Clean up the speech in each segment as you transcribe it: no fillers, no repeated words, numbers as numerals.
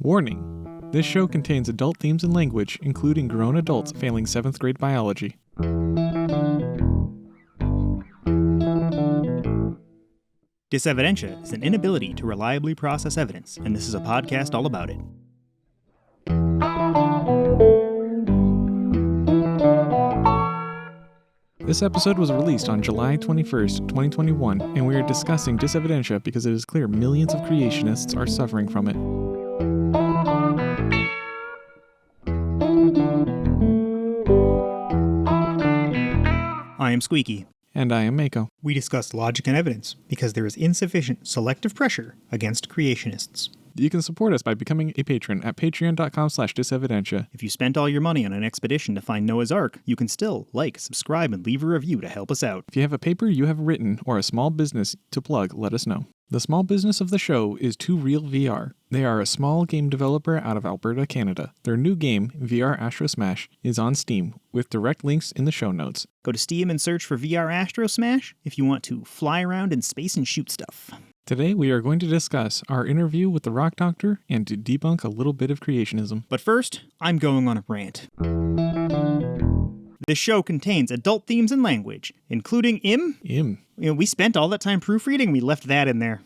Warning! This show contains adult themes and language, including grown adults failing 7th grade biology. Dysevidentia is an inability to reliably process evidence, and this is a podcast all about it. This episode was released on July 21st, 2021, and we are discussing Dysevidentia because it is clear millions of creationists are suffering from it. I am Sqeaky. And I am Mako. We discuss logic and evidence because there is insufficient selective pressure against creationists. You can support us by becoming a patron at patreon.com/dysevidentia. If you spent all your money on an expedition to find Noah's Ark, you can still like, subscribe, and leave a review to help us out. If you have a paper you have written or a small business to plug, let us know. The small business of the show is Too Real VR. They are a small game developer out of Alberta, Canada. Their new game, VR Astro Smash, is on Steam, with direct links in the show notes. Go to Steam and search for VR Astro Smash if you want to fly around in space and shoot stuff. Today we are going to discuss our interview with the Rock Doctor and to debunk a little bit of creationism. But first, I'm going on a rant. This show contains adult themes and language, including we spent all that time proofreading, we left that in there.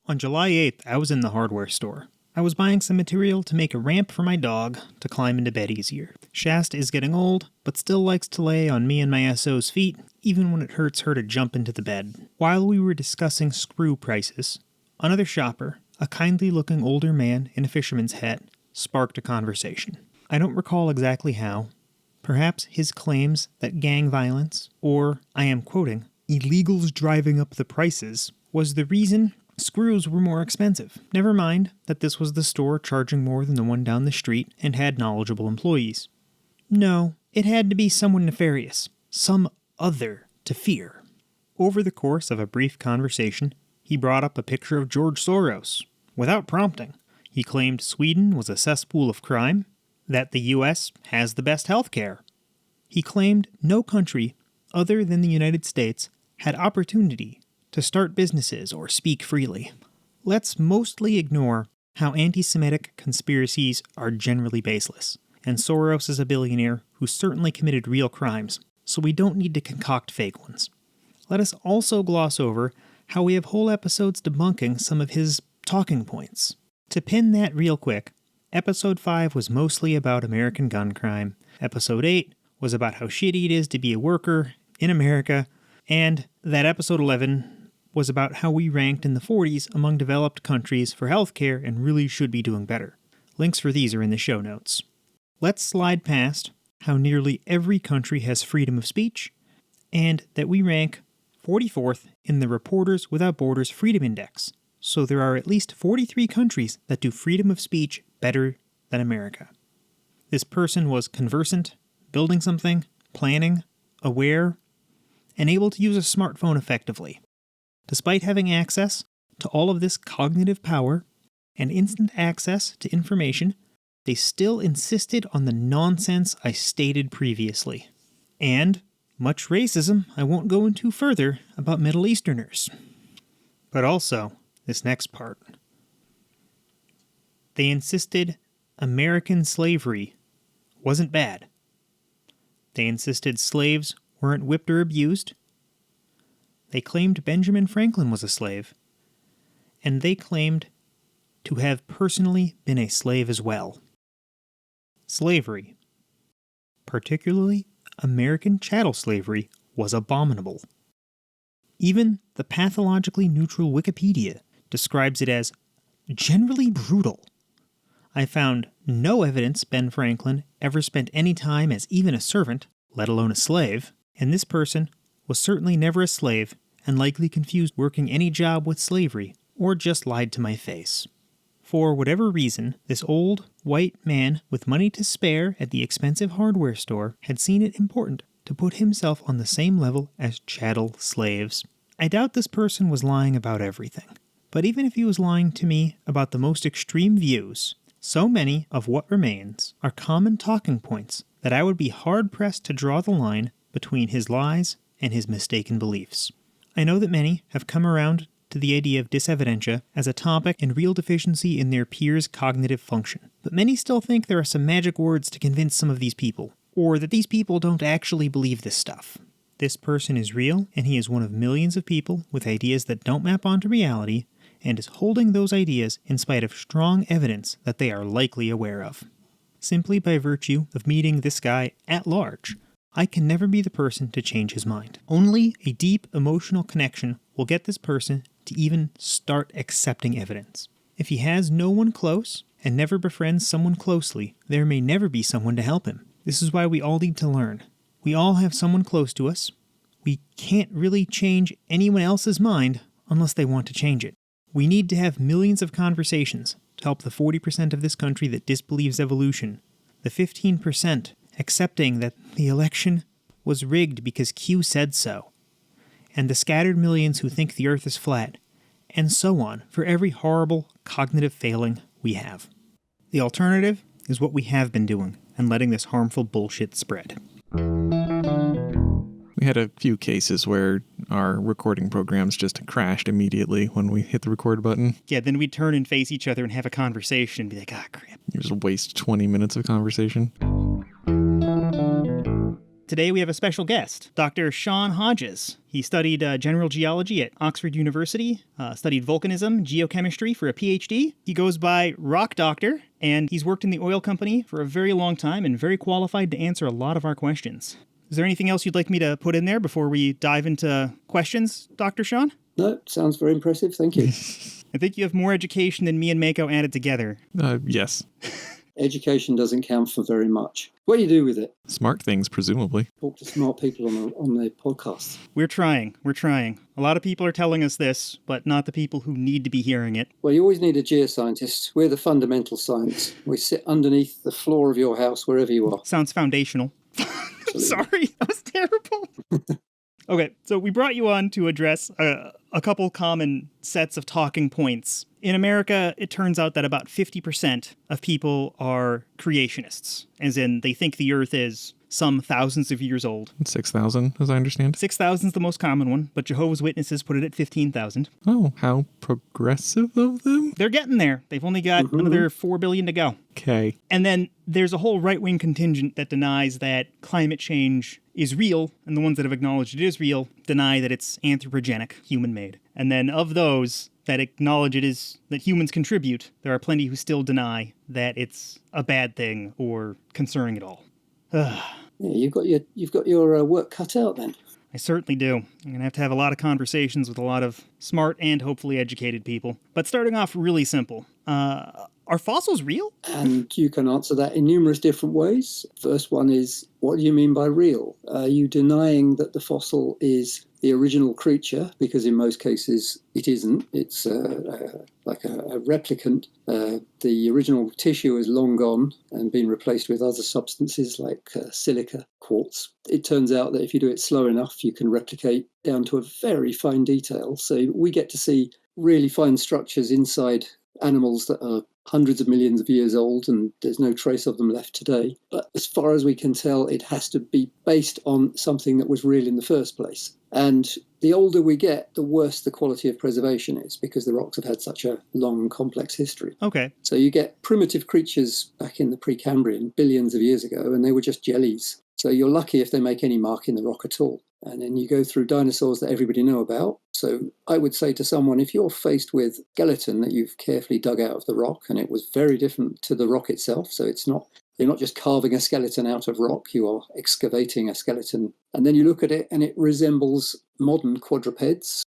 On July 8th, I was in the hardware store. I was buying some material to make a ramp for my dog to climb into bed easier. Shasta is getting old, but still likes to lay on me and my SO's feet, even when it hurts her to jump into the bed. While we were discussing screw prices, another shopper, a kindly-looking older man in a fisherman's hat, sparked a conversation. I don't recall exactly how. Perhaps his claims that gang violence, or, I am quoting, illegals driving up the prices, was the reason screws were more expensive. Never mind that this was the store charging more than the one down the street and had knowledgeable employees. No, it had to be someone nefarious, some other to fear. Over the course of a brief conversation, he brought up a picture of George Soros. Without prompting, he claimed Sweden was a cesspool of crime, that the U.S. has the best health care. He claimed no country other than the United States had opportunity to start businesses or speak freely. Let's mostly ignore how anti-Semitic conspiracies are generally baseless, and Soros is a billionaire who certainly committed real crimes, so we don't need to concoct fake ones. Let us also gloss over how we have whole episodes debunking some of his talking points. To pin that real quick, Episode 5 was mostly about American gun crime, Episode 8 was about how shitty it is to be a worker in America, and that Episode 11 was about how we ranked in the 40s among developed countries for healthcare and really should be doing better. Links for these are in the show notes. Let's slide past how nearly every country has freedom of speech, and that we rank 44th in the Reporters Without Borders Freedom Index. So there are at least 43 countries that do freedom of speech better than America. This person was conversant, building something, planning, aware, and able to use a smartphone effectively. Despite having access to all of this cognitive power and instant access to information, they still insisted on the nonsense I stated previously. And much racism I won't go into further about Middle Easterners. But also, this next part. They insisted American slavery wasn't bad. They insisted slaves weren't whipped or abused. They claimed Benjamin Franklin was a slave. And they claimed to have personally been a slave as well. Slavery, particularly American chattel slavery, was abominable. Even the pathologically neutral Wikipedia describes it as generally brutal. I found no evidence Ben Franklin ever spent any time as even a servant, let alone a slave, and this person was certainly never a slave and likely confused working any job with slavery, or just lied to my face. For whatever reason, this old, white man with money to spare at the expensive hardware store had seen it important to put himself on the same level as chattel slaves. I doubt this person was lying about everything. But even if he was lying to me about the most extreme views, so many of what remains are common talking points that I would be hard-pressed to draw the line between his lies and his mistaken beliefs. I know that many have come around to the idea of Dysevidentia as a topic and real deficiency in their peers' cognitive function. But many still think there are some magic words to convince some of these people, or that these people don't actually believe this stuff. This person is real, and he is one of millions of people with ideas that don't map onto reality, and is holding those ideas in spite of strong evidence that they are likely aware of. Simply by virtue of meeting this guy at large, I can never be the person to change his mind. Only a deep emotional connection will get this person to even start accepting evidence. If he has no one close and never befriends someone closely, there may never be someone to help him. This is why we all need to learn. We all have someone close to us. We can't really change anyone else's mind unless they want to change it. We need to have millions of conversations to help the 40% of this country that disbelieves evolution, the 15% accepting that the election was rigged because Q said so, and the scattered millions who think the Earth is flat, and so on for every horrible cognitive failing we have. The alternative is what we have been doing and letting this harmful bullshit spread. We had a few cases where our recording programs just crashed immediately when we hit the record button. Yeah, then we'd turn and face each other and have a conversation and be like, crap. You just waste 20 minutes of conversation. Today we have a special guest, Dr. Sean Hodges. He studied general geology at Oxford University, studied volcanism, geochemistry for a PhD. He goes by Rock Doctor, and he's worked in the oil company for a very long time and very qualified to answer a lot of our questions. Is there anything else you'd like me to put in there before we dive into questions, Dr. Sean? No, sounds very impressive. Thank you. I think you have more education than me and Mako added together. Yes. Education doesn't count for very much. What do you do with it? Smart things, presumably. Talk to smart people on the podcast. We're trying. A lot of people are telling us this, but not the people who need to be hearing it. Well, you always need a geoscientist. We're the fundamental science. We sit underneath the floor of your house, wherever you are. Sounds foundational. Sorry, that was terrible. Okay, so we brought you on to address a couple common sets of talking points. In America, it turns out that about 50% of people are creationists, as in they think the Earth is some thousands of years old. 6,000, as I understand. 6,000 is the most common one, but Jehovah's Witnesses put it at 15,000. Oh, how progressive of them. They're getting there. They've only got another 4 billion to go. Okay. And then there's a whole right-wing contingent that denies that climate change is real, and the ones that have acknowledged it is real deny that it's anthropogenic, human-made. And then of those that acknowledge it is that humans contribute, there are plenty who still deny that it's a bad thing or concerning at all. Yeah, you've got your work cut out then. I certainly do. I'm going to have a lot of conversations with a lot of smart and hopefully educated people. But starting off really simple, are fossils real? And you can answer that in numerous different ways. First one is, what do you mean by real? Are you denying that the fossil is the original creature? Because in most cases it isn't. It's like a replicant. The original tissue is long gone and been replaced with other substances like silica, quartz. It turns out that if you do it slow enough, you can replicate down to a very fine detail. So we get to see really fine structures inside animals that are hundreds of millions of years old, and there's no trace of them left today. But as far as we can tell, it has to be based on something that was real in the first place. And the older we get, the worse the quality of preservation is, because the rocks have had such a long and complex history. Okay. So you get primitive creatures back in the Precambrian, billions of years ago, and they were just jellies. So you're lucky if they make any mark in the rock at all. And then you go through dinosaurs that everybody know about. So I would say to someone, if you're faced with a skeleton that you've carefully dug out of the rock, and it was very different to the rock itself, so you're not just carving a skeleton out of rock, you are excavating a skeleton. And then you look at it and it resembles modern quadrupeds.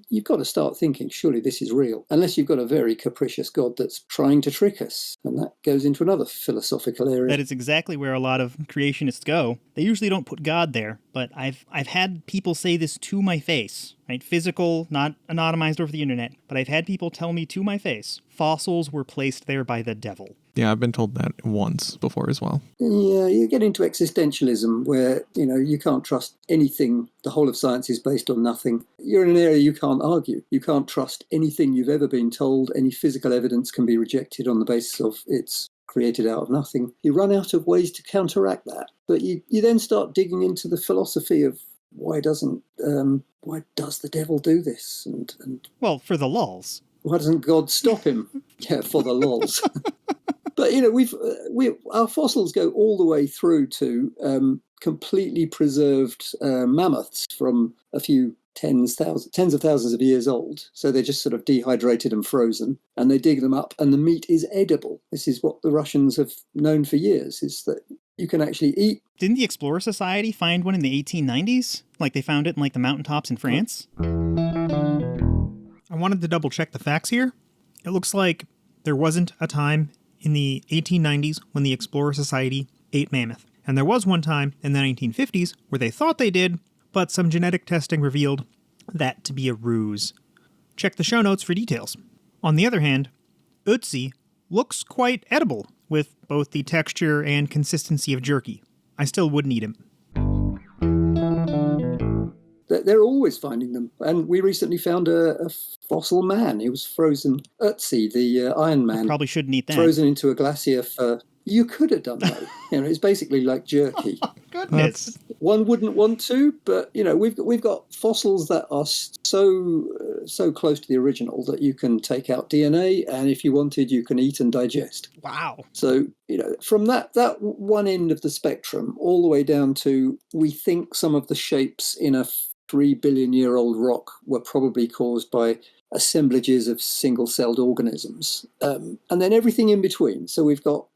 You've got to start thinking, surely this is real. Unless you've got a very capricious God that's trying to trick us. And that goes into another philosophical area. That is exactly where a lot of creationists go. They usually don't put God there, but I've had people say this to my face, right? Physical, not anonymized over the internet, but I've had people tell me to my face, fossils were placed there by the devil. Yeah, I've been told that once before as well. Yeah, you get into existentialism where, you can't trust anything. The whole of science is based on nothing. You're in an area you can't argue. You can't trust anything you've ever been told. Any physical evidence can be rejected on the basis of it's created out of nothing. You run out of ways to counteract that. But you then start digging into the philosophy of why does the devil do this? And Well, for the lulls. why doesn't God stop him? Yeah, for the lols. But our fossils go all the way through to completely preserved mammoths from a few tens of thousands of years old. So they're just sort of dehydrated and frozen, and they dig them up, and the meat is edible. This is what the Russians have known for years: is that you can actually eat. Didn't the Explorer Society find one in the 1890s? Like they found it in like the mountaintops in France? I wanted to double check the facts here. It looks like there wasn't a time in the 1890s when the Explorer Society ate mammoth. And there was one time in the 1950s where they thought they did, but some genetic testing revealed that to be a ruse. Check the show notes for details. On the other hand, Ötzi looks quite edible with both the texture and consistency of jerky. I still wouldn't eat him. They're always finding them. And we recently found a fossil man. He was frozen. Ötzi, the Iron Man. I probably shouldn't eat that. Frozen into a glacier for... You could have done that. It's basically like jerky. Oh, goodness. One wouldn't want to, but, we've got fossils that are so close to the original that you can take out DNA, and if you wanted, you can eat and digest. Wow. So, from that one end of the spectrum all the way down to, we think some of the shapes in a 3 billion year old rock were probably caused by assemblages of single-celled organisms, and then everything in between. So we've got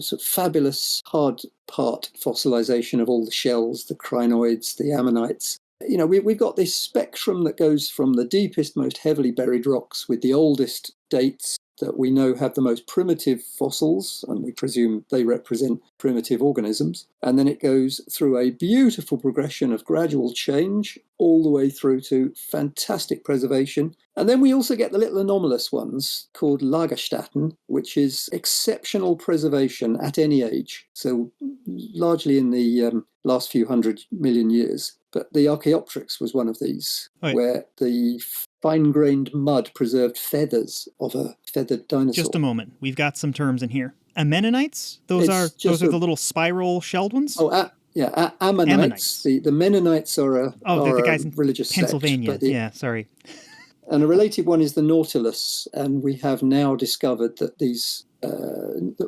sort of fabulous hard part fossilization of all the shells, the crinoids, the ammonites. We've got this spectrum that goes from the deepest, most heavily buried rocks with the oldest dates that we know have the most primitive fossils, and we presume they represent primitive organisms. And then it goes through a beautiful progression of gradual change all the way through to fantastic preservation. And then we also get the little anomalous ones called Lagerstätten, which is exceptional preservation at any age. So largely in the last few 100 million years. But the Archaeopteryx was one of these, where the fine-grained mud preserved feathers of a feathered dinosaur. Just a moment. We've got some terms in here. Ammoninites? Those are the little spiral shelled ones? Oh, Ammonites. The Mennonites are the guys in religious Pennsylvania. Yeah, sorry. And a related one is the Nautilus, and we have now discovered that these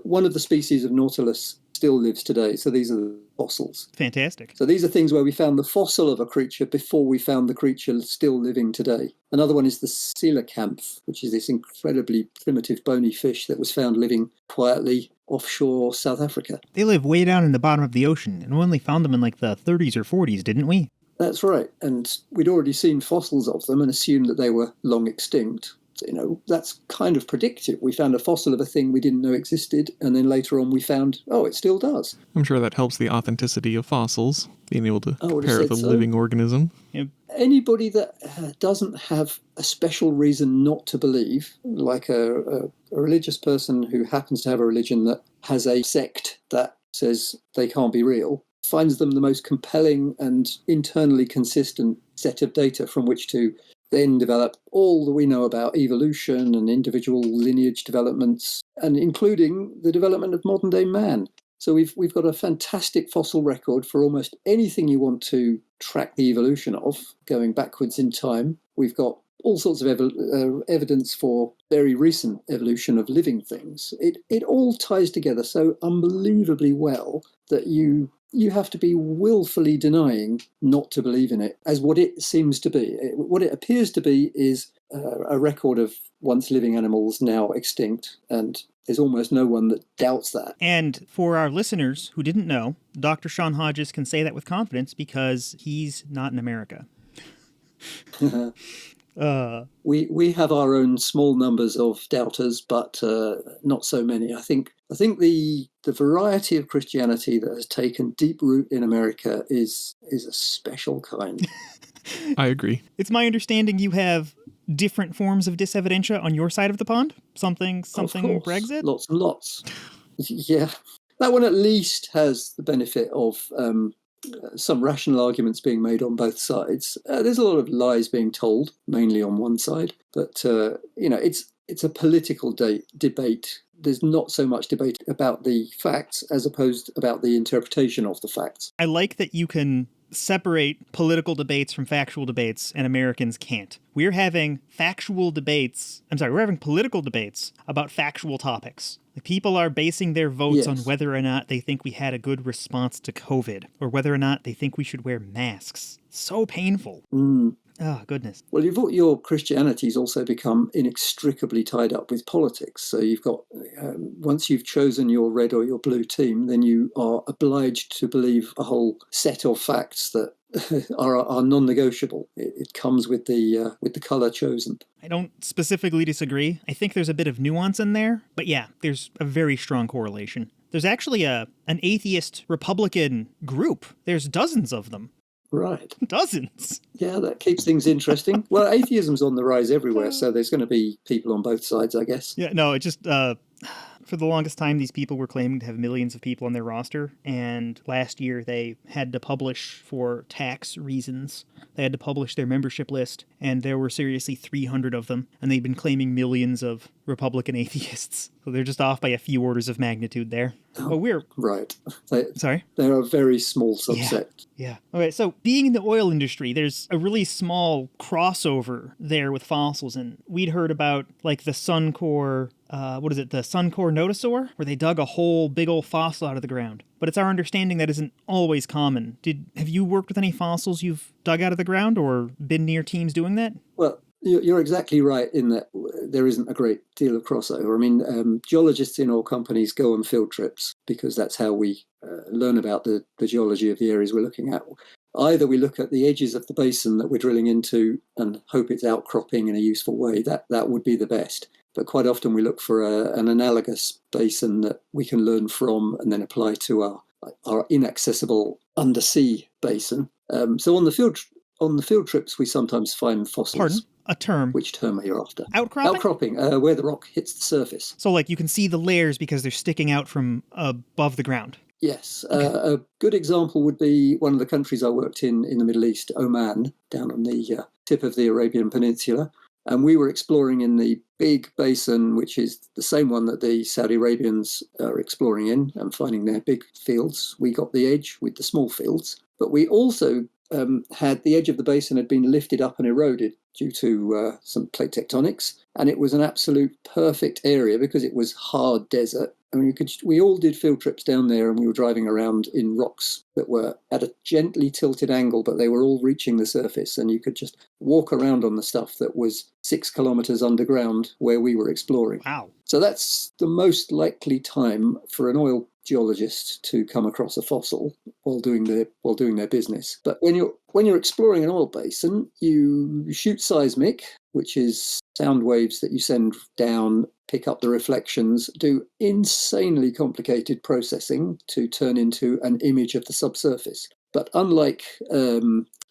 one of the species of Nautilus still lives today. So these are the fossils. Fantastic. So these are things where we found the fossil of a creature before we found the creature still living today. Another one is the coelacanth, which is this incredibly primitive bony fish that was found living quietly offshore South Africa. They live way down in the bottom of the ocean, and we only found them in like the 30s or 40s, didn't we? That's right. And we'd already seen fossils of them and assumed that they were long extinct. That's kind of predictive. We found a fossil of a thing we didn't know existed, and then later on we found, it still does. I'm sure that helps the authenticity of fossils, being able to compare with a so. living organism. Yep. Anybody that doesn't have a special reason not to believe, like a religious person who happens to have a religion that has a sect that says they can't be real, finds them the most compelling and internally consistent set of data from which to then develop all that we know about evolution and individual lineage developments, and including the development of modern-day man. So we've got a fantastic fossil record for almost anything you want to track the evolution of, going backwards in time. We've got all sorts of evidence for very recent evolution of living things. It all ties together so unbelievably well that you have to be willfully denying not to believe in it as what it seems to be. What it appears to be is a record of once living animals now extinct, and there's almost no one that doubts that. And for our listeners who didn't know, Dr. Sean Hodges can say that with confidence because he's not in America. We have our own small numbers of doubters, but not so many. I think the variety of Christianity that has taken deep root in America is a special kind. I agree. It's my understanding you have different forms of Dysevidentia on your side of the pond? Something Brexit? Lots and lots. Yeah. That one at least has the benefit of some rational arguments being made on both sides. There's a lot of lies being told, mainly on one side, but it's a political debate. There's not so much debate about the facts as opposed about the interpretation of the facts. I like that you can separate political debates from factual debates, and Americans can't. We're having we're having political debates about factual topics. Like, people are basing their votes on whether or not they think we had a good response to COVID, or whether or not they think we should wear masks. So painful. Oh, goodness. Well, your Christianity's also become inextricably tied up with politics. So you've got, once you've chosen your red or your blue team, then you are obliged to believe a whole set of facts that are non-negotiable. It comes with the colour chosen. I don't specifically disagree. I think there's a bit of nuance in there, but yeah, there's a very strong correlation. There's actually an atheist Republican group. There's dozens of them. Right. Dozens. Yeah, that keeps things interesting. Well, atheism's on the rise everywhere, so there's going to be people on both sides, I guess. Yeah, no, it just... for the longest time, these people were claiming to have millions of people on their roster, and last year they had to publish, for tax reasons, they had to publish their membership list, and there were seriously 300 of them, and they've been claiming millions of Republican atheists. So they're just off by a few orders of magnitude there. But we're... Right. Sorry? They're a very small subset. Yeah. Okay, so being in the oil industry, there's a really small crossover there with fossils, and we'd heard about, like, the Suncor... the Suncor Notosaur, where they dug a whole big old fossil out of the ground. But it's our understanding that isn't always common. Have you worked with any fossils you've dug out of the ground, or been near teams doing that? Well, you're exactly right in that there isn't a great deal of crossover. I mean, geologists in all companies go on field trips because that's how we learn about the geology of the areas we're looking at. Either we look at the edges of the basin that we're drilling into and hope it's outcropping in a useful way. That would be the best. But quite often we look for an analogous basin that we can learn from and then apply to our inaccessible undersea basin. So on the field trips, we sometimes find fossils. Pardon? A term? Which term are you after? Outcropping? Outcropping, where the rock hits the surface. So, like, you can see the layers because they're sticking out from above the ground. Yes. Okay. A good example would be one of the countries I worked in the Middle East, Oman, down on the tip of the Arabian Peninsula. And we were exploring in the big basin, which is the same one that the Saudi Arabians are exploring in and finding their big fields. We got the edge with the small fields. But we also had the edge of the basin had been lifted up and eroded due to some plate tectonics. And it was an absolute perfect area because it was hard desert. I mean, we all did field trips down there, and we were driving around in rocks that were at a gently tilted angle, but they were all reaching the surface, and you could just walk around on the stuff that was 6 kilometers underground where we were exploring. Wow. So that's the most likely time for an oil geologist to come across a fossil while doing their business. But when you're exploring an oil basin, you shoot seismic, which is sound waves that you send down, pick up the reflections, do insanely complicated processing to turn into an image of the subsurface. But unlike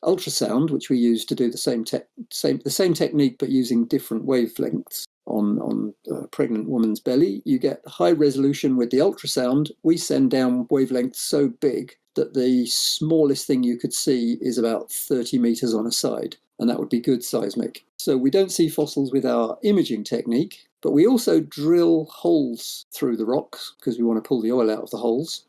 ultrasound, which we use to do the same technique but using different wavelengths on a pregnant woman's belly, you get high resolution with the ultrasound. We send down wavelengths so big that the smallest thing you could see is about 30 meters on a side, and that would be good seismic. So we don't see fossils with our imaging technique, but we also drill holes through the rocks because we want to pull the oil out of the holes.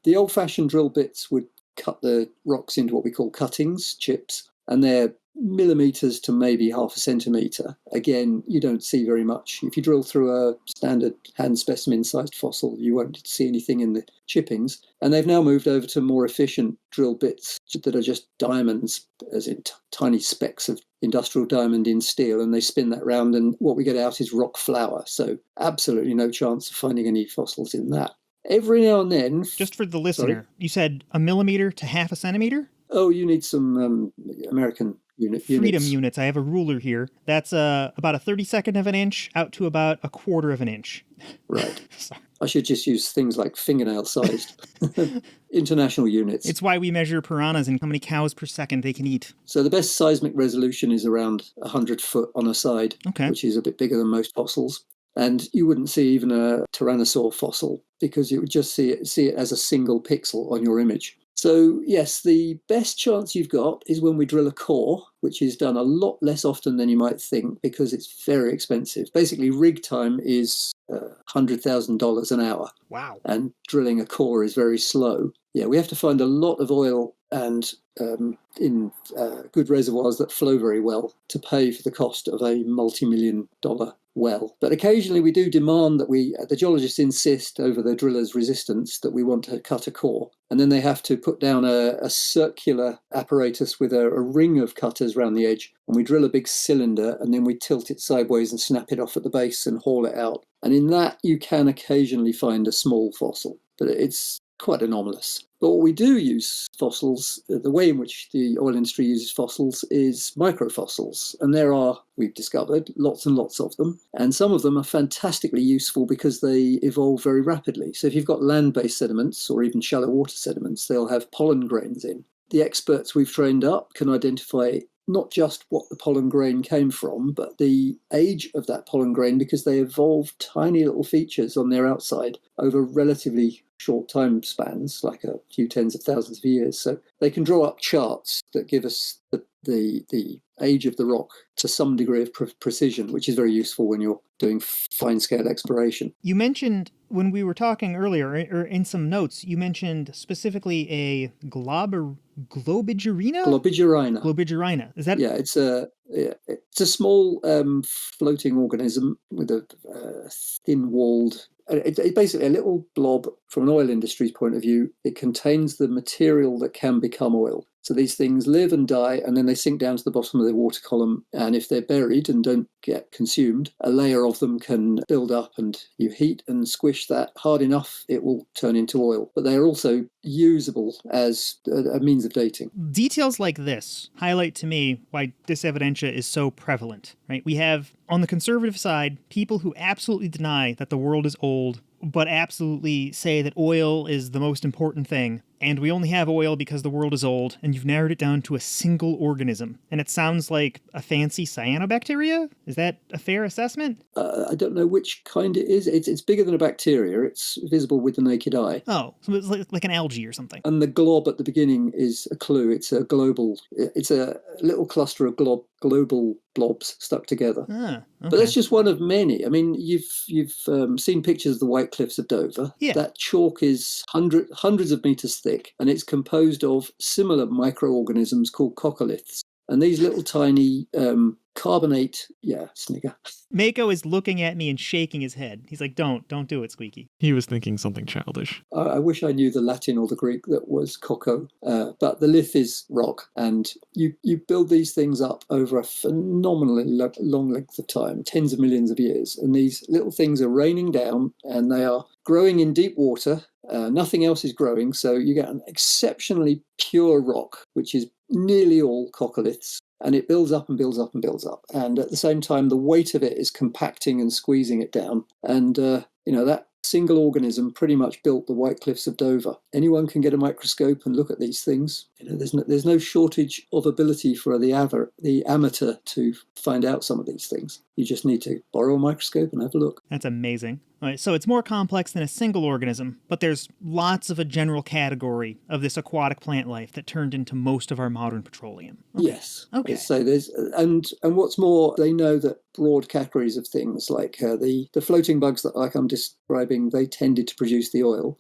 The old-fashioned drill bits would cut the rocks into what we call cuttings, chips, and they're millimeters to maybe half a centimeter. Again, you don't see very much. If you drill through a standard hand specimen-sized fossil, you won't see anything in the chippings. And they've now moved over to more efficient drill bits that are just diamonds, as in tiny specks of industrial diamond in steel, and they spin that round, and what we get out is rock flour. So absolutely no chance of finding any fossils in that. Every now and then... Just for the listener, You said a millimeter to half a centimeter? Oh, you need some American units. Freedom units. I have a ruler here. That's about a 32nd of an inch out to about a quarter of an inch. Right. I should just use things like fingernail-sized international units. It's why we measure piranhas and how many cows per second they can eat. So the best seismic resolution is around 100 foot on a side, which is a bit bigger than most fossils. And you wouldn't see even a tyrannosaur fossil because you would just see it as a single pixel on your image. So, yes, the best chance you've got is when we drill a core, which is done a lot less often than you might think because it's very expensive. Basically, rig time is $100,000 an hour. Wow. And drilling a core is very slow. Yeah, we have to find a lot of oil and in good reservoirs that flow very well to pay for the cost of a multi-million-dollar well. But occasionally we do demand that the geologists insist over the driller's resistance that we want to cut a core. And then they have to put down a circular apparatus with a ring of cutters around the edge. And we drill a big cylinder and then we tilt it sideways and snap it off at the base and haul it out. And in that you can occasionally find a small fossil, but it's quite anomalous. But what we do use fossils, the way in which the oil industry uses fossils is microfossils. And there are, we've discovered, lots and lots of them. And some of them are fantastically useful because they evolve very rapidly. So if you've got land-based sediments or even shallow water sediments, they'll have pollen grains in. The experts we've trained up can identify not just what the pollen grain came from, but the age of that pollen grain, because they evolve tiny little features on their outside over relatively short time spans, like a few tens of thousands of years. So they can draw up charts that give us the age of the rock to some degree of precision, which is very useful when you're doing fine-scale exploration. You mentioned, when we were talking earlier, or in some notes, you mentioned specifically a globigerina? Globigerina. Is that? Yeah, it's a small floating organism with a thin-walled. It's basically a little blob. From an oil industry's point of view, it contains the material that can become oil. So these things live and die, and then they sink down to the bottom of the water column. And if they're buried and don't get consumed, a layer of them can build up, and you heat and squish that hard enough, it will turn into oil. But they're also usable as a means of dating. Details like this highlight to me why Dysevidentia is so prevalent, right? We have, on the conservative side, people who absolutely deny that the world is old, but absolutely say that oil is the most important thing. And we only have oil because the world is old, and you've narrowed it down to a single organism. And it sounds like a fancy cyanobacteria? Is that a fair assessment? I don't know which kind it is. It's bigger than a bacteria. It's visible with the naked eye. Oh, so it's like an algae or something. And the glob at the beginning is a clue. It's a little cluster of global blobs stuck together. Okay. But that's just one of many. I mean, you've seen pictures of the White Cliffs of Dover. Yeah. That chalk is hundreds of meters thick, and it's composed of similar microorganisms called coccoliths. And these little tiny carbonate, snigger. Mako is looking at me and shaking his head. He's like, don't do it, Sqeaky. He was thinking something childish. I wish I knew the Latin or the Greek that was coco, but the lith is rock, and you build these things up over a phenomenally long length of time, tens of millions of years, and these little things are raining down, and they are growing in deep water. Nothing else is growing, so you get an exceptionally pure rock, which is nearly all coccoliths, and it builds up and builds up and builds up. And at the same time, the weight of it is compacting and squeezing it down. And, that single organism pretty much built the White Cliffs of Dover. Anyone can get a microscope and look at these things. There's no shortage of ability for the amateur to find out some of these things. You just need to borrow a microscope and have a look. That's amazing. All right, so it's more complex than a single organism, but there's lots of a general category of this aquatic plant life that turned into most of our modern petroleum. Okay. Yes. Okay. So there's and what's more, they know that broad categories of things like the floating bugs that I'm describing, they tended to produce the oil.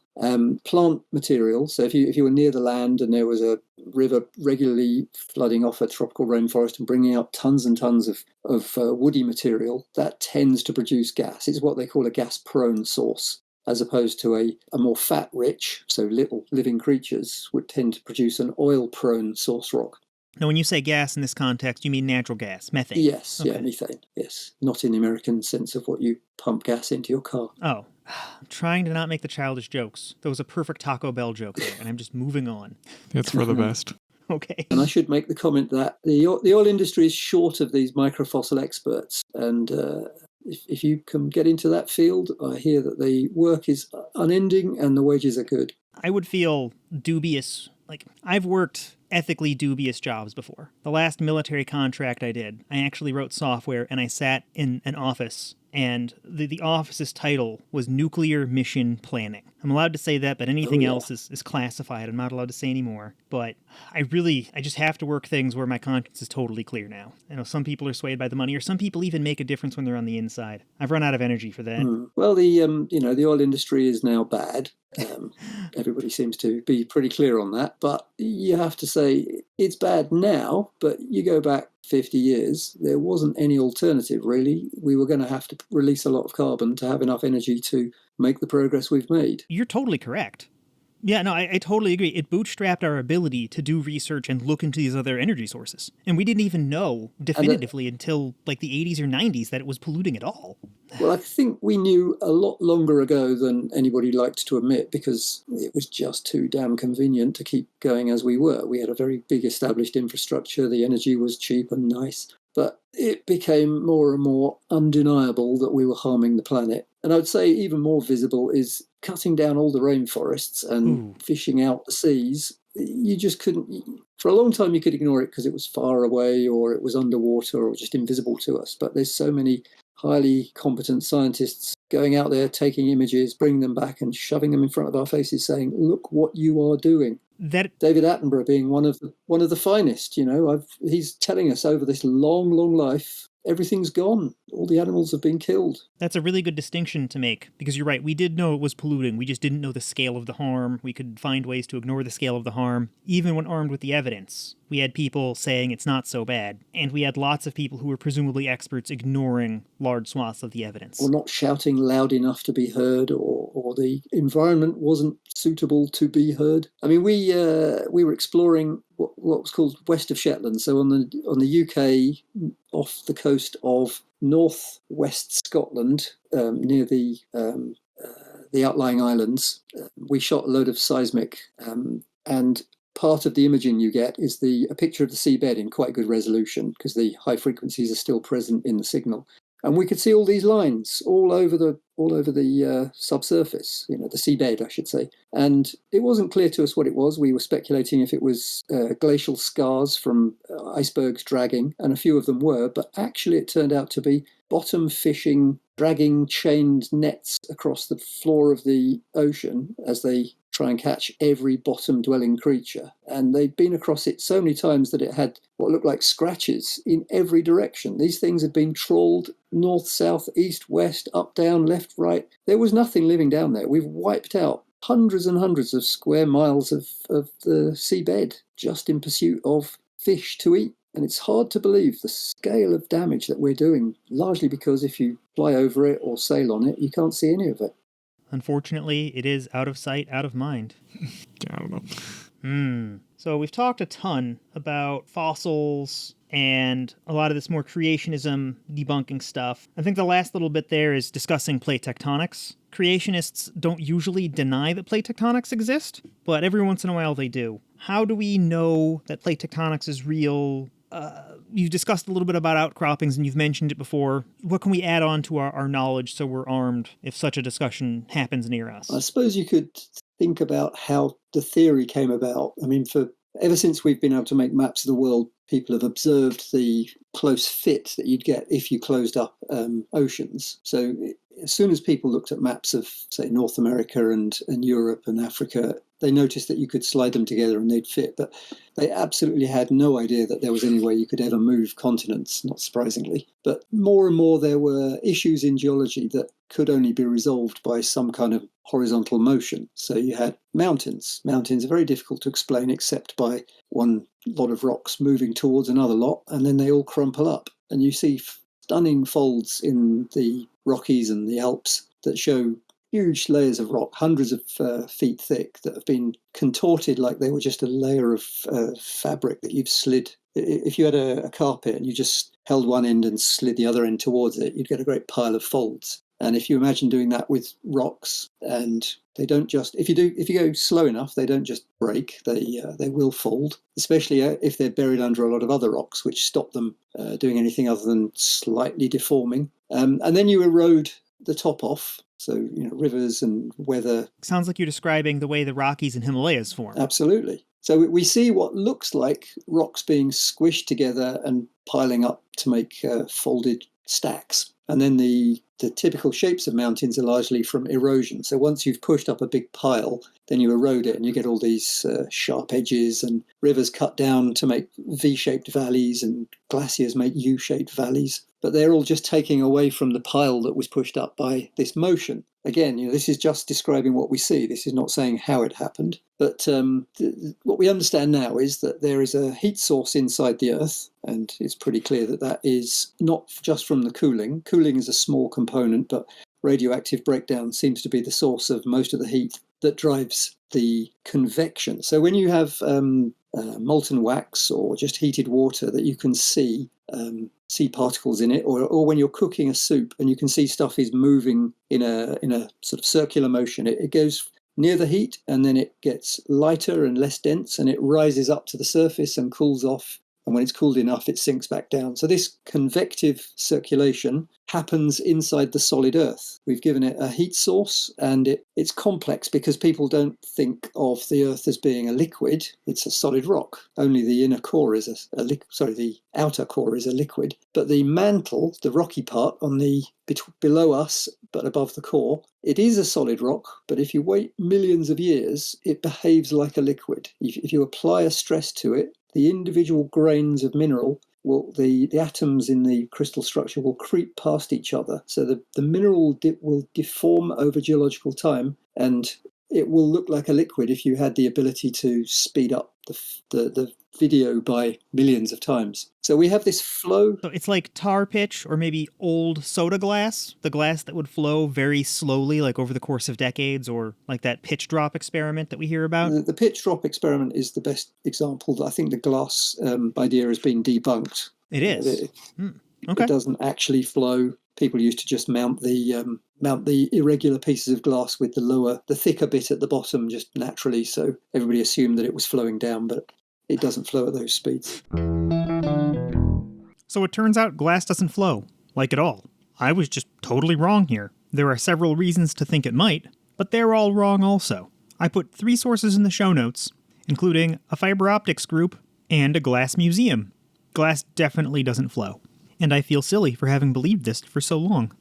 Plant material. So if you were near the land and there was a river regularly flooding off a tropical rainforest and bringing out tons and tons of woody material, that tends to produce gas. It's what they call a gas-prone source, as opposed to a more fat-rich, so little living creatures would tend to produce an oil-prone source rock. Now, when you say gas in this context, you mean natural gas, methane? Yes, Okay. yeah, methane, yes. Not in the American sense of what you pump gas into your car. Oh, I'm trying to not make the childish jokes. That was a perfect Taco Bell joke there, and I'm just moving on. It's for the best. Okay. And I should make the comment that the oil industry is short of these microfossil experts. And if you can get into that field, I hear that the work is unending and the wages are good. I would feel dubious. Like, I've worked ethically dubious jobs before. The last military contract I did, I actually wrote software and I sat in an office, and the office's title was Nuclear Mission Planning. I'm allowed to say that, but anything else is classified. I'm not allowed to say anymore. But I just have to work things where my conscience is totally clear now. I know some people are swayed by the money, or some people even make a difference when they're on the inside. I've run out of energy for that. Well, the oil industry is now bad. Everybody seems to be pretty clear on that. But you have to say it's bad now, but you go back 50 years, there wasn't any alternative, really. We were going to have to release a lot of carbon to have enough energy to make the progress we've made. You're totally correct. Yeah, no, I totally agree. It bootstrapped our ability to do research and look into these other energy sources. And we didn't even know definitively until like the 80s or 90s that it was polluting at all. Well, I think we knew a lot longer ago than anybody liked to admit, because it was just too damn convenient to keep going as we were. We had a very big established infrastructure. The energy was cheap and nice. But it became more and more undeniable that we were harming the planet. And I'd say even more visible is cutting down all the rainforests and fishing out the seas. You just couldn't, for a long time you could ignore it because it was far away or it was underwater or just invisible to us. But there's so many highly competent scientists going out there, taking images, bringing them back and shoving them in front of our faces saying, look what you are doing. David Attenborough being one of the finest, he's telling us over this long, long life, everything's gone. All the animals have been killed. That's a really good distinction to make, because you're right. We did know it was polluting. We just didn't know the scale of the harm. We could find ways to ignore the scale of the harm, even when armed with the evidence. We had people saying it's not so bad, and we had lots of people who were presumably experts ignoring large swaths of the evidence. Or not shouting loud enough to be heard, or the environment wasn't suitable to be heard. I mean, we were exploring what was called west of Shetland, so on the UK, off the coast of northwest Scotland, near the outlying islands. We shot a load of seismic, and part of the imaging you get is a picture of the seabed in quite good resolution, because the high frequencies are still present in the signal. And we could see all these lines all over the subsurface, the seabed, I should say. And it wasn't clear to us what it was. We were speculating if it was glacial scars from icebergs dragging, and a few of them were. But actually, it turned out to be bottom fishing, dragging chained nets across the floor of the ocean as they try and catch every bottom-dwelling creature. And they'd been across it so many times that it had what looked like scratches in every direction. These things had been trawled north, south, east, west, up, down, left, right. There was nothing living down there. We've wiped out hundreds and hundreds of square miles of the seabed just in pursuit of fish to eat. And it's hard to believe the scale of damage that we're doing, largely because if you fly over it or sail on it, you can't see any of it. Unfortunately, it is out of sight, out of mind. I don't know. So we've talked a ton about fossils and a lot of this more creationism debunking stuff. I think the last little bit there is discussing plate tectonics. Creationists don't usually deny that plate tectonics exist, but every once in a while they do. How do we know that plate tectonics is real? You've discussed a little bit about outcroppings, and you've mentioned it before. What can we add on to our knowledge so we're armed if such a discussion happens near us? I suppose you could think about how the theory came about. I mean, ever since we've been able to make maps of the world, people have observed the close fit that you'd get if you closed up oceans. So as soon as people looked at maps of, say, North America and Europe and Africa, they noticed that you could slide them together and they'd fit. But they absolutely had no idea that there was any way you could ever move continents, not surprisingly. But more and more there were issues in geology that could only be resolved by some kind of horizontal motion. So you had mountains. Mountains are very difficult to explain except by one lot of rocks moving towards another lot, and then they all crumple up. And you see stunning folds in the Rockies and the Alps that show huge layers of rock, hundreds of feet thick, that have been contorted like they were just a layer of fabric that you've slid. If you had a carpet and you just held one end and slid the other end towards it, you'd get a great pile of folds. And if you imagine doing that with rocks, and they don't just, if you go slow enough, they don't just break, they will fold, especially if they're buried under a lot of other rocks, which stop them doing anything other than slightly deforming. And then you erode the top off. So, rivers and weather. Sounds like you're describing the way the Rockies and Himalayas form. Absolutely. So we see what looks like rocks being squished together and piling up to make folded stacks. And then the typical shapes of mountains are largely from erosion. So once you've pushed up a big pile, then you erode it and you get all these sharp edges, and rivers cut down to make V-shaped valleys, and glaciers make U-shaped valleys. But they're all just taking away from the pile that was pushed up by this motion. Again, this is just describing what we see. This is not saying how it happened. But what we understand now is that there is a heat source inside the Earth, and it's pretty clear that that is not just from the cooling. Cooling is a small component, but radioactive breakdown seems to be the source of most of the heat that drives the convection. So when you have molten wax or just heated water that you can see particles in it, or when you're cooking a soup and you can see stuff is moving in a sort of circular motion, it goes near the heat and then it gets lighter and less dense and it rises up to the surface and cools off. And when it's cooled enough, it sinks back down. So this convective circulation happens inside the solid Earth. We've given it a heat source, and it's complex because people don't think of the Earth as being a liquid. It's a solid rock. Only the inner core is the outer core is a liquid. But the mantle, the rocky part on the below us but above the core, it is a solid rock. But if you wait millions of years, it behaves like a liquid. If you apply a stress to it, the individual grains of mineral the atoms in the crystal structure will creep past each other. So the mineral will deform over geological time, and it will look like a liquid if you had the ability to speed up the video by millions of times. So we have this flow. So it's like tar pitch, or maybe old soda glass, the glass that would flow very slowly, like over the course of decades, or like that pitch drop experiment that we hear about. The pitch drop experiment is the best example. I think the glass idea has been debunked. It is. Okay. It doesn't actually flow. People used to just mount the irregular pieces of glass with the thicker bit at the bottom just naturally. So everybody assumed that it was flowing down, but it doesn't flow at those speeds. So it turns out glass doesn't flow, like at all. I was just totally wrong here. There are several reasons to think it might, but they're all wrong also. I put 3 sources in the show notes, including a fiber optics group and a glass museum. Glass definitely doesn't flow, and I feel silly for having believed this for so long.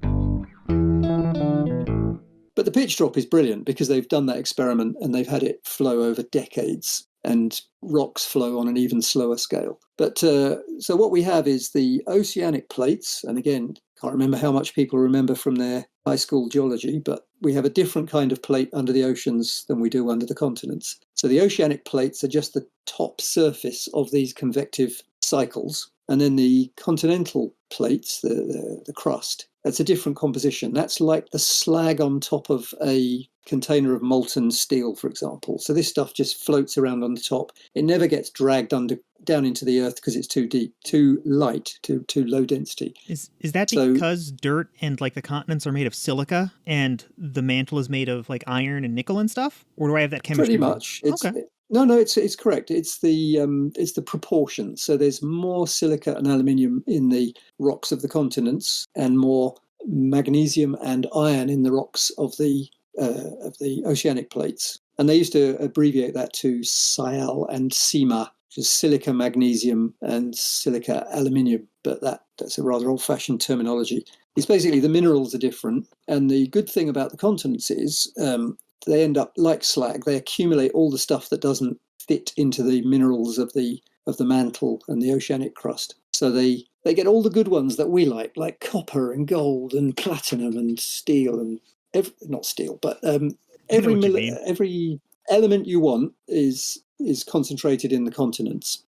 But the pitch drop is brilliant because they've done that experiment and they've had it flow over decades, and rocks flow on an even slower scale. But so what we have is the oceanic plates, and again, can't remember how much people remember from their high school geology, but we have a different kind of plate under the oceans than we do under the continents. So the oceanic plates are just the top surface of these convective cycles, and then the continental plates, the crust, that's a different composition. That's like the slag on top of a container of molten steel, for example. So this stuff just floats around on the top. It never gets dragged down into the earth because it's too deep, too light, too low density. Is that because dirt and like the continents are made of silica and the mantle is made of like iron and nickel and stuff? Or do I have that chemistry? Pretty much. Okay. No, it's correct. It's the proportion. So there's more silica and aluminium in the rocks of the continents, and more magnesium and iron in the rocks of the oceanic plates. And they used to abbreviate that to Sial and Sima, which is silica magnesium and silica aluminium. But that's a rather old-fashioned terminology. It's basically the minerals are different, and the good thing about the continents is they end up like slag. They accumulate all the stuff that doesn't fit into the minerals of the mantle and the oceanic crust. So they get all the good ones that we like copper and gold and platinum and steel and not steel, but every element you want is concentrated in the continents.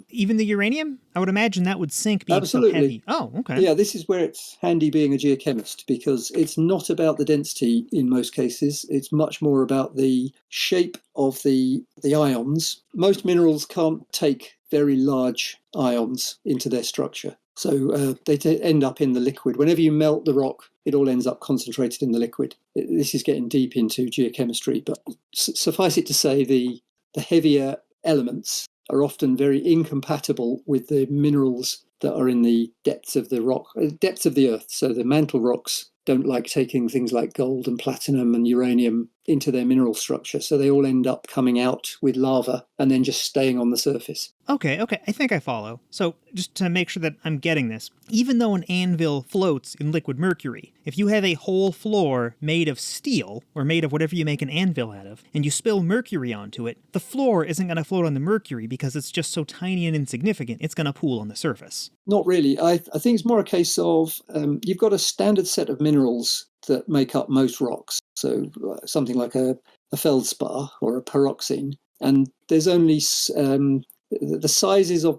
Even the uranium? I would imagine that would sink being Absolutely. so heavy. Oh, okay. Yeah, this is where it's handy being a geochemist, because it's not about the density in most cases. It's much more about the shape of the ions. Most minerals can't take very large ions into their structure. So they end up in the liquid. Whenever you melt the rock, it all ends up concentrated in the liquid. This is getting deep into geochemistry, but suffice it to say the heavier elements are often very incompatible with the minerals that are in the depths of the rock, depths of the earth. So the mantle rocks don't like taking things like gold and platinum and uranium into their mineral structure. So they all end up coming out with lava and then just staying on the surface. Okay, I think I follow. So, just to make sure that I'm getting this, even though an anvil floats in liquid mercury, if you have a whole floor made of steel, or made of whatever you make an anvil out of, and you spill mercury onto it, the floor isn't going to float on the mercury because it's just so tiny and insignificant, it's going to pool on the surface. Not really. I think it's more a case of you've got a standard set of minerals that make up most rocks. So something like a feldspar or a pyroxene. And there's only the sizes of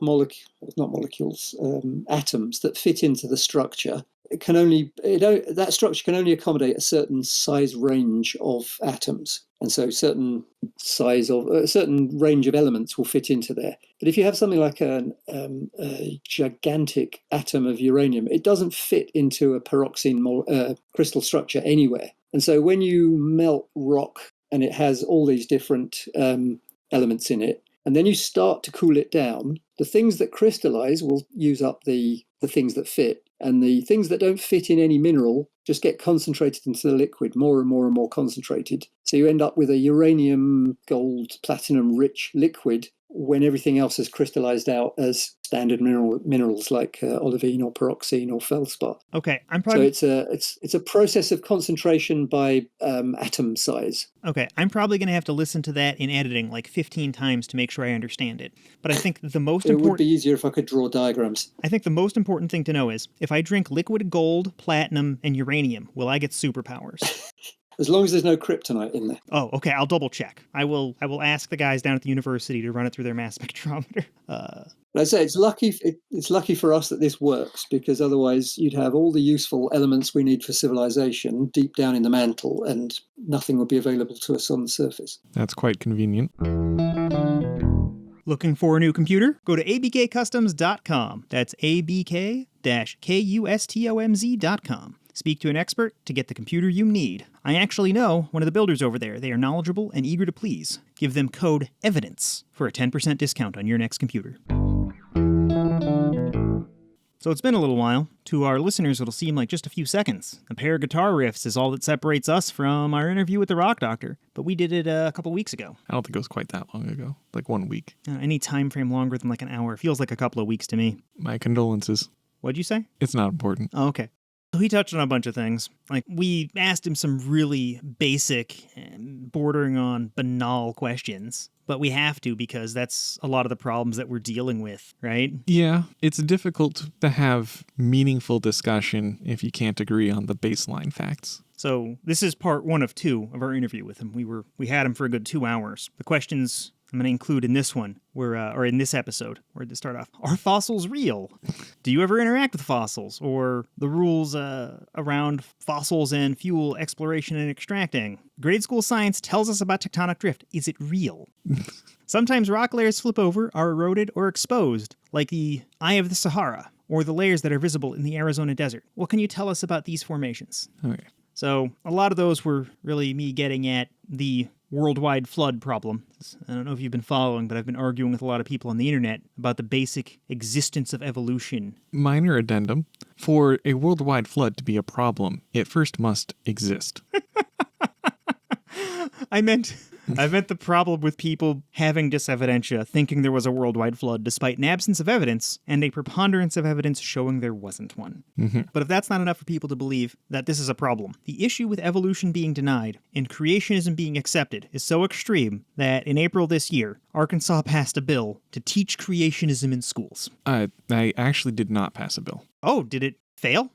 atoms that fit into the structure. That structure can only accommodate a certain size range of atoms. And so a certain range of elements will fit into there. But if you have something like a gigantic atom of uranium, it doesn't fit into a pyroxene crystal structure anywhere. And so when you melt rock and it has all these different elements in it, and then you start to cool it down, the things that crystallize will use up the things that fit. And the things that don't fit in any mineral just get concentrated into the liquid, more and more and more concentrated. So you end up with a uranium, gold, platinum rich liquid when everything else is crystallized out as standard minerals like olivine or pyroxene or feldspar. Okay, So it's a process of concentration by atom size. Okay, I'm probably going to have to listen to that in editing like 15 times to make sure I understand it. But I think the most It important... would be easier if I could draw diagrams. I think the most important thing to know is, if I drink liquid gold, platinum, and uranium, will I get superpowers? As long as there's no kryptonite in there. Oh, okay, I'll double check. I will ask the guys down at the university to run it through their mass spectrometer. I say it's lucky for us that this works, because otherwise you'd have all the useful elements we need for civilization deep down in the mantle and nothing would be available to us on the surface. That's quite convenient. Looking for a new computer? Go to abkcustoms.com. That's abk-customz.com. Speak to an expert to get the computer you need. I actually know one of the builders over there. They are knowledgeable and eager to please. Give them code EVIDENCE for a 10% discount on your next computer. So it's been a little while. To our listeners, it'll seem like just a few seconds. A pair of guitar riffs is all that separates us from our interview with the Rock Doctor. But we did it a couple weeks ago. I don't think it was quite that long ago. Like 1 week. Any time frame longer than like an hour feels like a couple of weeks to me. My condolences. What'd you say? It's not important. Oh, okay. So he touched on a bunch of things. Like, we asked him some really basic, bordering on banal questions. But we have to, because that's a lot of the problems that we're dealing with, right? Yeah, it's difficult to have meaningful discussion if you can't agree on the baseline facts. So this is part 1 of 2 of our interview with him. We had him for a good 2 hours. The questions I'm going to include in this one or in this episode, where to start off. Are fossils real? Do you ever interact with fossils? Or the rules around fossils and fuel exploration and extracting? Grade school science tells us about tectonic drift. Is it real? Sometimes rock layers flip over, are eroded, or exposed, like the Eye of the Sahara, or the layers that are visible in the Arizona desert. What can you tell us about these formations? Okay. So a lot of those were really me getting at the worldwide flood problem. I don't know if you've been following, but I've been arguing with a lot of people on the internet about the basic existence of evolution. Minor addendum. For a worldwide flood to be a problem, it first must exist. I meant the problem with people having Dysevidentia, thinking there was a worldwide flood, despite an absence of evidence and a preponderance of evidence showing there wasn't one. Mm-hmm. But if that's not enough for people to believe that this is a problem, the issue with evolution being denied and creationism being accepted is so extreme that in April this year, Arkansas passed a bill to teach creationism in schools. I actually did not pass a bill. Oh, did it fail?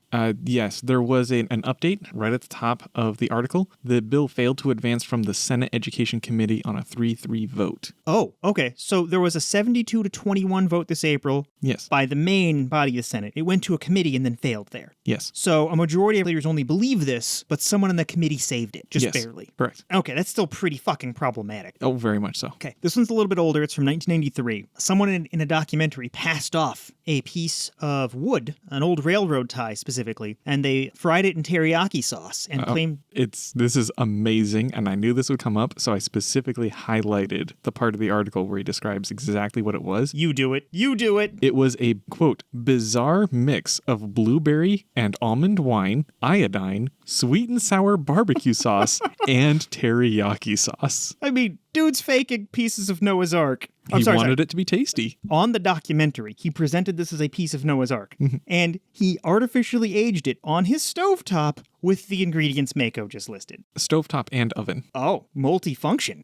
Yes, there was an update right at the top of the article. The bill failed to advance from the Senate Education Committee on a 3-3 vote. Oh, okay. So there was a 72-21 vote this April. Yes. By the main body of the Senate. It went to a committee and then failed there. Yes. So a majority of leaders only believe this, but someone in the committee saved it. Just Yes, barely. correct. Okay, that's still pretty fucking problematic. Oh, very much so. Okay, this one's a little bit older. It's from 1993. Someone in a documentary passed off a piece of wood, an old railroad Thai specifically, and they fried it in teriyaki sauce and claimed... This is amazing, and I knew this would come up, so I specifically highlighted the part of the article where he describes exactly what it was. You do it. You do it. It was a, quote, bizarre mix of blueberry and almond wine, iodine, sweet and sour barbecue sauce, and teriyaki sauce. I mean, dude's faking pieces of Noah's Ark. He wanted it to be tasty. On the documentary, he presented this as a piece of Noah's Ark, and he artificially aged it on his stovetop with the ingredients Mako just listed. Stovetop and oven. Oh, multifunction.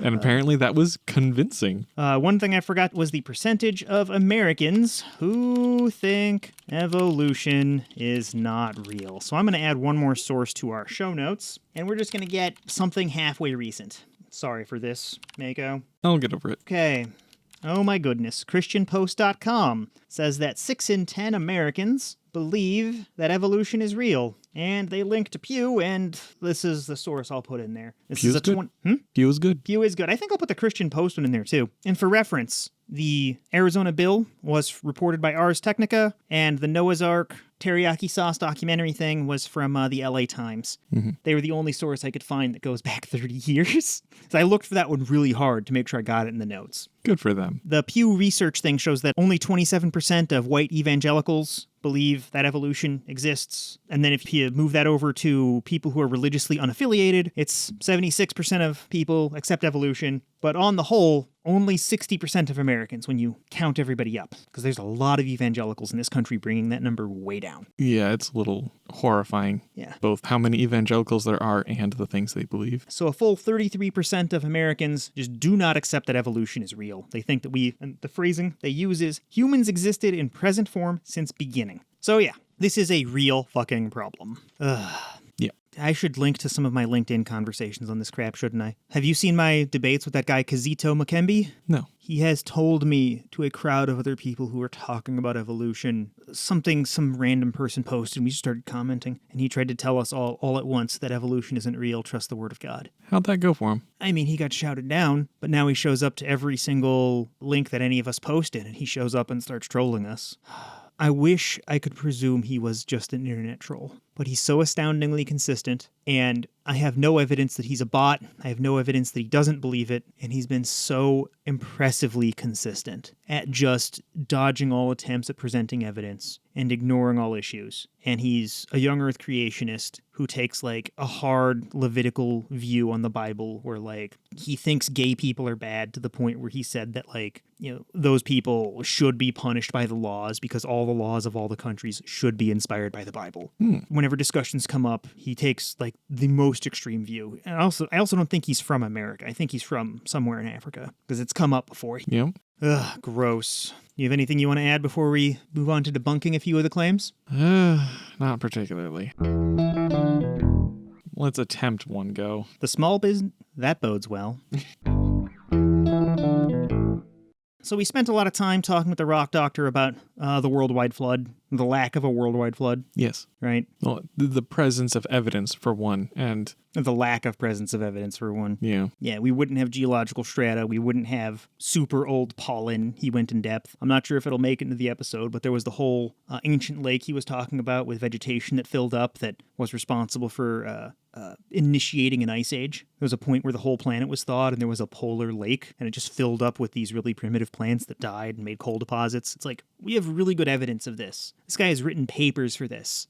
And apparently that was convincing. One thing I forgot was the percentage of Americans who think evolution is not real. So I'm going to add one more source to our show notes, and we're just going to get something halfway recent. Sorry for this, Mako. I'll get over it. Okay. Oh my goodness. ChristianPost.com says that 6 in 10 Americans believe that evolution is real. And they link to Pew, and this is the source I'll put in there. This Pew's is good. Pew is good. Pew is good. I think I'll put the Christian Post one in there, too. And for reference, the Arizona bill was reported by Ars Technica, and the Noah's Ark teriyaki sauce documentary thing was from the LA Times. They were the only source I could find that goes back 30 years. So I looked for that one really hard to make sure I got it in the notes. Good for them. The Pew Research thing shows that only 27% of white evangelicals believe that evolution exists. And then if you move that over to people who are religiously unaffiliated, it's 76% of people accept evolution. But on the whole, only 60% of Americans when you count everybody up. Because there's a lot of evangelicals in this country bringing that number way down. Yeah, it's a little horrifying. Yeah. Both how many evangelicals there are and the things they believe. So a full 33% of Americans just do not accept that evolution is real. They think that and the phrasing they use is, humans existed in present form since beginning. So yeah, this is a real fucking problem. Yeah. I should link to some of my LinkedIn conversations on this crap, shouldn't I? Have you seen my debates with that guy Kizito Makembe? No. He has told me to a crowd of other people who are talking about evolution, something some random person posted, and we just started commenting, and he tried to tell us all at once that evolution isn't real, trust the word of God. How'd that go for him? I mean, he got shouted down, but now he shows up to every single link that any of us posted, and he shows up and starts trolling us. I wish I could presume he was just an internet troll, but he's so astoundingly consistent, and I have no evidence that he's a bot. I have no evidence that he doesn't believe it, and he's been so impressively consistent at just dodging all attempts at presenting evidence and ignoring all issues. And he's a young earth creationist who takes like a hard Levitical view on the Bible where like he thinks gay people are bad to the point where he said that like, you know, those people should be punished by the laws because all the laws of all the countries should be inspired by the Bible. Whenever discussions come up, he takes like the most extreme view. And I also don't think he's from America. I think he's from somewhere in Africa because it's come up before. Yep. Ugh, gross. You have anything you want to add before we move on to debunking a few of the claims? Not particularly. Let's attempt one go. The small business, that bodes well. So we spent a lot of time talking with the Rock Doctor about the worldwide flood, the lack of a worldwide flood. Yes. Right? Well, the presence of evidence, for one, and the lack of presence of evidence, for one. Yeah. Yeah, we wouldn't have geological strata. We wouldn't have super old pollen. He went in depth. I'm not sure if it'll make it into the episode, but there was the whole ancient lake he was talking about with vegetation that filled up that was responsible for initiating an ice age. There was a point where the whole planet was thawed and there was a polar lake and it just filled up with these really primitive plants that died and made coal deposits. It's like, we have really good evidence of this. This guy has written papers for this.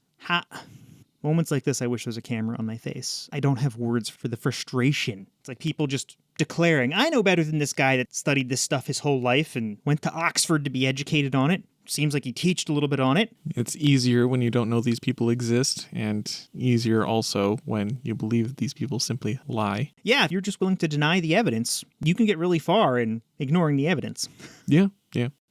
Moments like this, I wish there was a camera on my face. I don't have words for the frustration. It's like people just declaring, I know better than this guy that studied this stuff his whole life and went to Oxford to be educated on it. Seems like he teached a little bit on it. It's easier when you don't know these people exist, and easier also when you believe that these people simply lie. Yeah, if you're just willing to deny the evidence, you can get really far in ignoring the evidence. Yeah.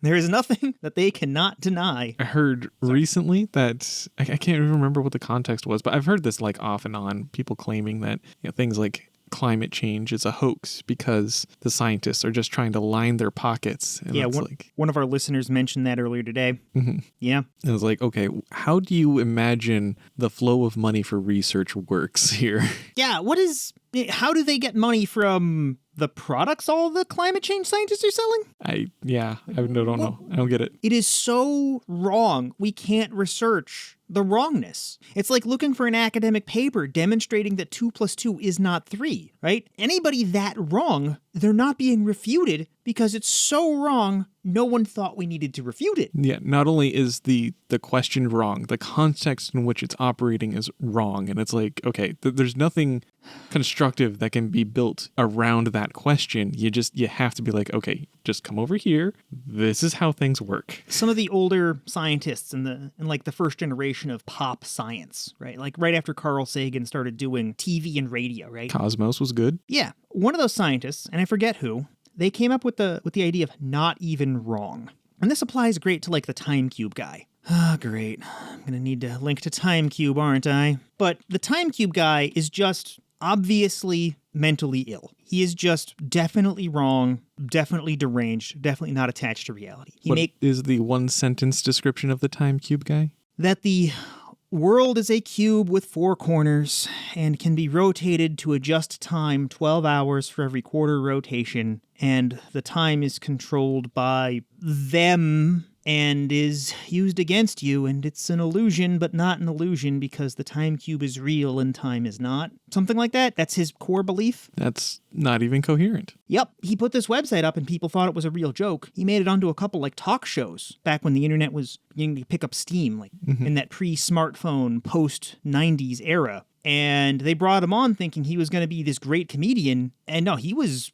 There is nothing that they cannot deny. I heard recently that, I can't even remember what the context was, but I've heard this like off and on, people claiming that things like climate change is a hoax because the scientists are just trying to line their pockets. And yeah, one of our listeners mentioned that earlier today. Mm-hmm. Yeah. And it was like, okay, how do you imagine the flow of money for research works here? Yeah, how do they get money from the products all the climate change scientists are selling? I don't know. I don't get it. It is so wrong. We can't research the wrongness. It's like looking for an academic paper demonstrating that 2 + 2 is not 3, right? Anybody that wrong, they're not being refuted because it's so wrong, no one thought we needed to refute it. Yeah, not only is the question wrong, the context in which it's operating is wrong. And it's like, okay, there's nothing constructive that can be built around that question. You have to be like, okay, just come over here. This is how things work. Some of the older scientists in like the first generation of pop science, right? Like right after Carl Sagan started doing TV and radio, right? Cosmos was good. Yeah. One of those scientists, and I forget who, they came up with the idea of not even wrong. And this applies great to like the time cube guy. Ah, great. I'm going to need to link to time cube, aren't I? But the time cube guy is just obviously mentally ill. He is just definitely wrong, definitely deranged, definitely not attached to reality. What is the one sentence description of the time cube guy? That the world is a cube with 4 corners and can be rotated to adjust time 12 hours for every quarter rotation, and the time is controlled by them and is used against you, and it's an illusion, but not an illusion because the time cube is real and time is not. Something like that. That's his core belief. That's not even coherent. Yep. He put this website up and people thought it was a real joke. He made it onto a couple like talk shows back when the internet was beginning to pick up steam, like in that pre-smartphone, post-90s era. And they brought him on thinking he was going to be this great comedian. And no, he was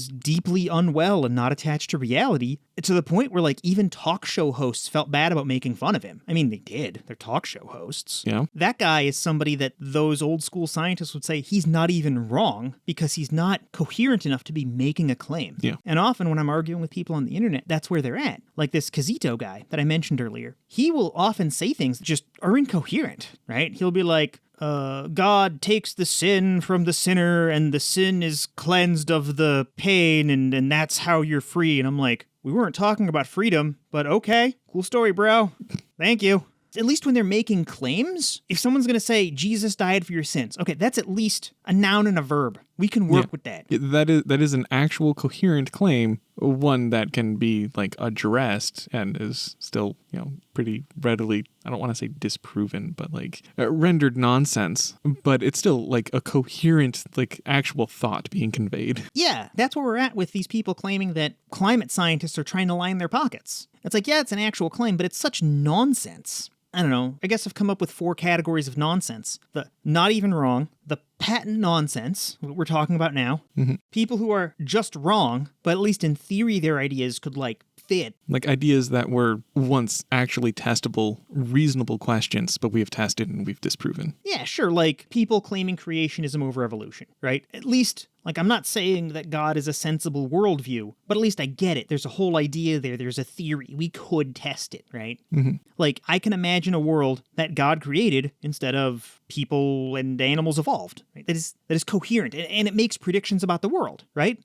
deeply unwell and not attached to reality, to the point where like even talk show hosts felt bad about making fun of him. I mean, they did. They're talk show hosts. Yeah. That guy is somebody that those old school scientists would say he's not even wrong because he's not coherent enough to be making a claim. Yeah. And often when I'm arguing with people on the internet, that's where they're at. Like this Kazito guy that I mentioned earlier. He will often say things that just are incoherent, right? He'll be like, God takes the sin from the sinner and the sin is cleansed of the pain and that's how you're free. And I'm like, we weren't talking about freedom, but okay, cool story, bro. Thank you. At least when they're making claims, if someone's going to say Jesus died for your sins, okay, that's at least a noun and a verb. We can work with that. That is an actual coherent claim, one that can be like addressed and is still, pretty readily, I don't want to say disproven, but like rendered nonsense, but it's still like a coherent, like actual thought being conveyed. Yeah, that's where we're at with these people claiming that climate scientists are trying to line their pockets. It's like, yeah, it's an actual claim, but it's such nonsense. I don't know. I guess I've come up with 4 categories of nonsense. The not even wrong, the patent nonsense, what we're talking about now, people who are just wrong, but at least in theory their ideas could like fit. Like ideas that were once actually testable, reasonable questions, but we have tested and we've disproven. Yeah, sure. Like people claiming creationism over evolution, right? At least, like, I'm not saying that God is a sensible worldview, but at least I get it. There's a whole idea there. There's a theory. We could test it, right? Like, I can imagine a world that God created instead of people and animals evolved, right? That is coherent, and it makes predictions about the world, right?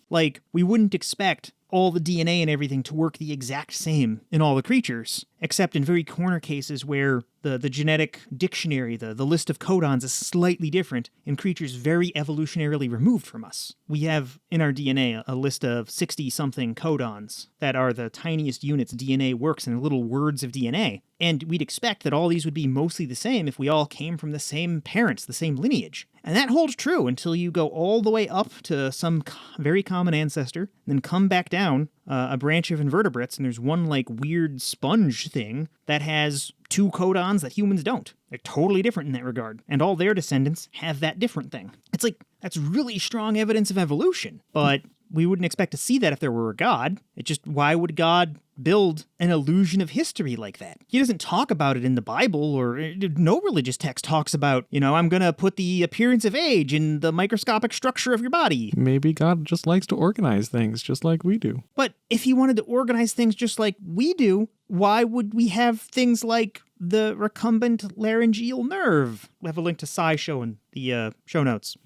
Like, we wouldn't expect all the DNA and everything to work the exact same in all the creatures, except in very corner cases where the genetic dictionary, the list of codons is slightly different in creatures very evolutionarily removed from us. We have in our DNA a list of 60-something codons that are the tiniest units DNA works in, little words of DNA. And we'd expect that all these would be mostly the same if we all came from the same parents, the same lineage. And that holds true until you go all the way up to some very common ancestor, then come back down a branch of invertebrates, and there's one like weird sponge thing that has 2 codons that humans don't. They're totally different in that regard, and all their descendants have that different thing. It's like, that's really strong evidence of evolution, but we wouldn't expect to see that if there were a God. It just, why would God build an illusion of history like that? He doesn't talk about it in the Bible, or no religious text talks about, I'm going to put the appearance of age in the microscopic structure of your body. Maybe God just likes to organize things just like we do. But if he wanted to organize things just like we do, why would we have things like the recumbent laryngeal nerve? We have a link to SciShow in the show notes.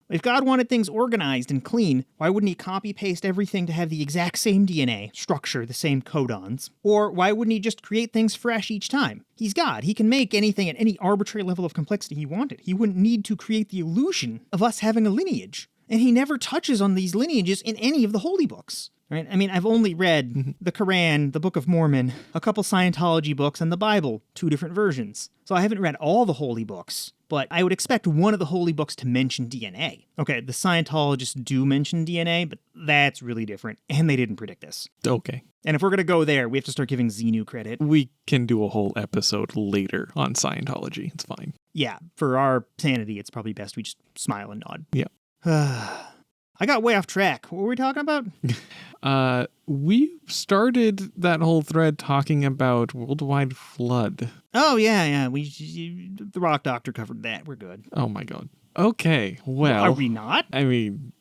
If God wanted things organized and clean, why wouldn't he copy-paste everything to have the exact same DNA structure, the same codons? Or why wouldn't he just create things fresh each time? He's God. He can make anything at any arbitrary level of complexity he wanted. He wouldn't need to create the illusion of us having a lineage. And he never touches on these lineages in any of the holy books. Right? I mean, I've only read the Quran, the Book of Mormon, a couple Scientology books, and the Bible, 2 different versions. So I haven't read all the holy books, but I would expect one of the holy books to mention DNA. Okay, the Scientologists do mention DNA, but that's really different, and they didn't predict this. Okay. And if we're going to go there, we have to start giving Xenu credit. We can do a whole episode later on Scientology. It's fine. Yeah, for our sanity, it's probably best we just smile and nod. Yeah. I got way off track. What were we talking about? We started that whole thread talking about worldwide flood. Oh, yeah. The Rock Doctor covered that. We're good. Oh, my God. Okay, well... Are we not? I mean,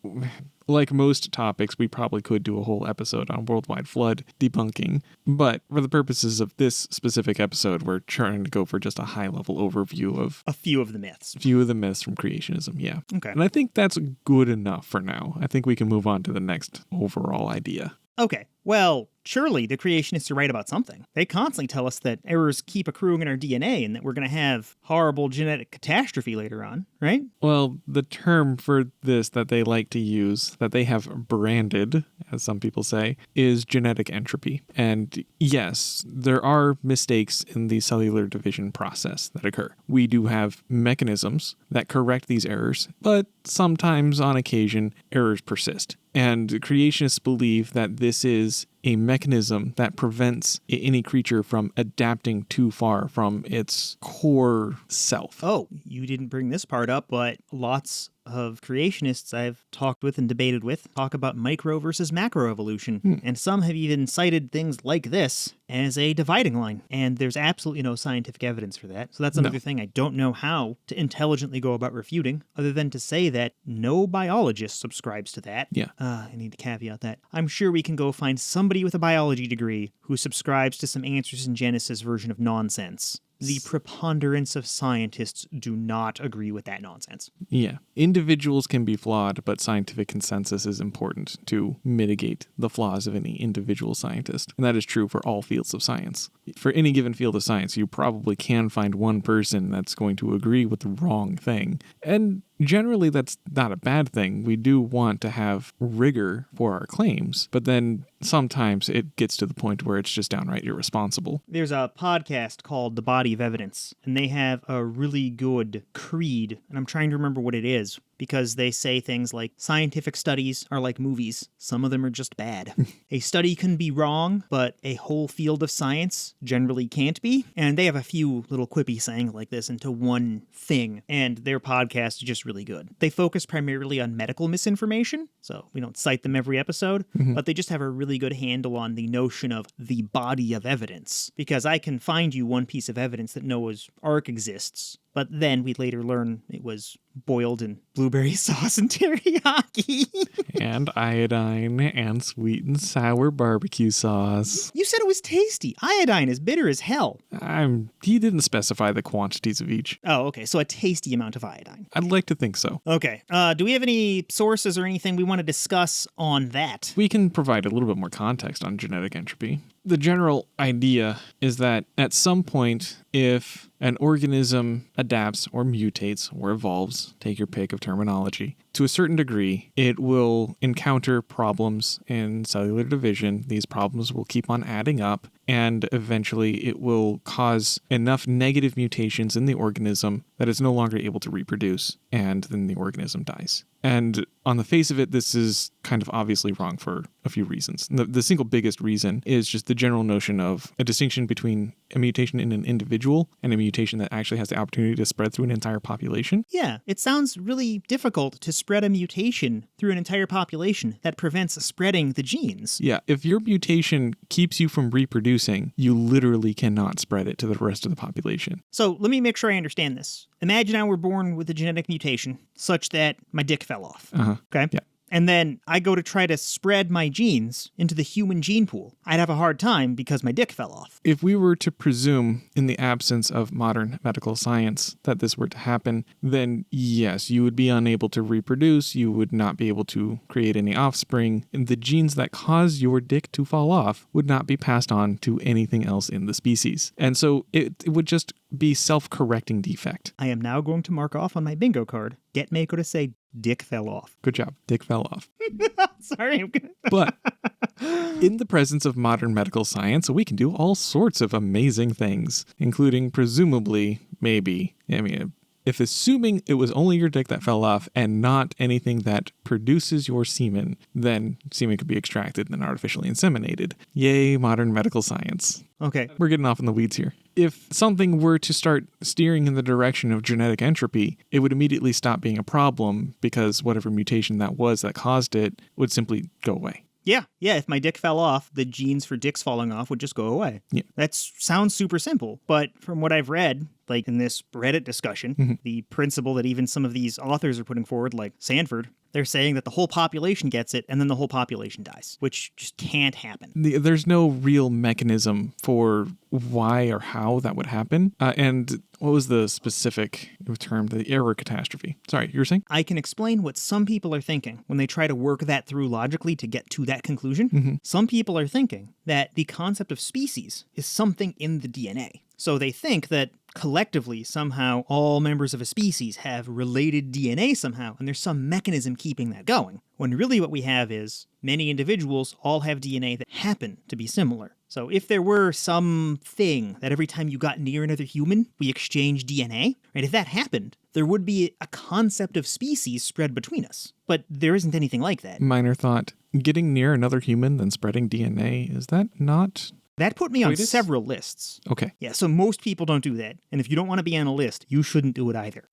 like most topics, we probably could do a whole episode on worldwide flood debunking. But for the purposes of this specific episode, we're trying to go for just a high-level overview of... A few of the myths. From creationism, yeah. Okay. And I think that's good enough for now. I think we can move on to the next overall idea. Okay, well, surely the creationists are right about something. They constantly tell us that errors keep accruing in our DNA and that we're going to have horrible genetic catastrophe later on, right? Well, the term for this that they like to use, that they have branded, as some people say, is genetic entropy. And yes, there are mistakes in the cellular division process that occur. We do have mechanisms that correct these errors, but sometimes on occasion, errors persist. And creationists believe that this is a mechanism that prevents any creature from adapting too far from its core self. Oh, you didn't bring this part up, but lots of creationists I've talked with and debated with talk about micro versus macro evolution. And some have even cited things like this as a dividing line. And there's absolutely no scientific evidence for that. So that's another thing I don't know how to intelligently go about refuting, other than to say that no biologist subscribes to that. Yeah. I need to caveat that. I'm sure we can go find somebody with a biology degree who subscribes to some Answers in Genesis version of nonsense. The preponderance of scientists do not agree with that nonsense. Yeah. Individuals can be flawed, but scientific consensus is important to mitigate the flaws of any individual scientist. And that is true for all fields of science. For any given field of science, you probably can find one person that's going to agree with the wrong thing. And generally, that's not a bad thing. We do want to have rigor for our claims, but then sometimes it gets to the point where it's just downright irresponsible. There's a podcast called The Body of Evidence, and they have a really good creed, and I'm trying to remember what it is, because they say things like, scientific studies are like movies. Some of them are just bad. A study can be wrong, but a whole field of science generally can't be. And they have a few little quippy sayings like this into one thing, and their podcast is just really good. They focus primarily on medical misinformation, so we don't cite them every episode, but they just have a really good handle on the notion of the body of evidence. Because I can find you one piece of evidence that Noah's Ark exists, but then we later learn it was boiled in blueberry sauce and teriyaki. And iodine and sweet and sour barbecue sauce. You said it was tasty. Iodine is bitter as hell. He didn't specify the quantities of each. Oh, okay. So a tasty amount of iodine. I'd like to think so. Okay. Do we have any sources or anything we want to discuss on that? We can provide a little bit more context on genetic entropy. The general idea is that at some point, if an organism adapts or mutates or evolves, take your pick of terminology, to a certain degree, it will encounter problems in cellular division. These problems will keep on adding up, and eventually it will cause enough negative mutations in the organism that it's no longer able to reproduce, and then the organism dies. And on the face of it, this is kind of obviously wrong for a few reasons. The single biggest reason is just the general notion of a distinction between a mutation in an individual and a mutation that actually has the opportunity to spread through an entire population. Yeah, it sounds really difficult to spread a mutation through an entire population that prevents spreading the genes. Yeah, if your mutation keeps you from reproducing, you literally cannot spread it to the rest of the population. So let me make sure I understand this. Imagine I were born with a genetic mutation such that my dick fell off. Okay? Yeah. And then I go to try to spread my genes into the human gene pool. I'd have a hard time because my dick fell off. If we were to presume, in the absence of modern medical science, that this were to happen, then yes, you would be unable to reproduce, you would not be able to create any offspring, and the genes that cause your dick to fall off would not be passed on to anything else in the species. And so it would just be self-correcting defect. I am now going to mark off on my bingo card, get Mako to say dick fell off. Good job. Dick fell off. Sorry. But in the presence of modern medical science, we can do all sorts of amazing things, including presumably, maybe, if assuming it was only your dick that fell off and not anything that produces your semen, then semen could be extracted and then artificially inseminated. Yay, modern medical science. Okay. We're getting off in the weeds here. If something were to start steering in the direction of genetic entropy, it would immediately stop being a problem because whatever mutation that was that caused it would simply go away. Yeah. If my dick fell off, the genes for dicks falling off would just go away. Yeah. That sounds super simple, but from what I've read, like in this Reddit discussion, the principle that even some of these authors are putting forward, like Sanford, they're saying that the whole population gets it and then the whole population dies, which just can't happen. There's no real mechanism for why or how that would happen. And what was the specific term? The error catastrophe. Sorry, you were saying? I can explain what some people are thinking when they try to work that through logically to get to that conclusion. Some people are thinking that the concept of species is something in the DNA. So they think that collectively, somehow, all members of a species have related DNA somehow, and there's some mechanism keeping that going. When really what we have is many individuals all have DNA that happen to be similar. So if there were some thing that every time you got near another human, we exchanged DNA, right? If that happened, there would be a concept of species spread between us. But there isn't anything like that. Minor thought. Getting near another human, then spreading DNA, is that not... That put me on Coitus? several lists. Okay. Yeah, so most people don't do that. And if you don't want to be on a list, you shouldn't do it either.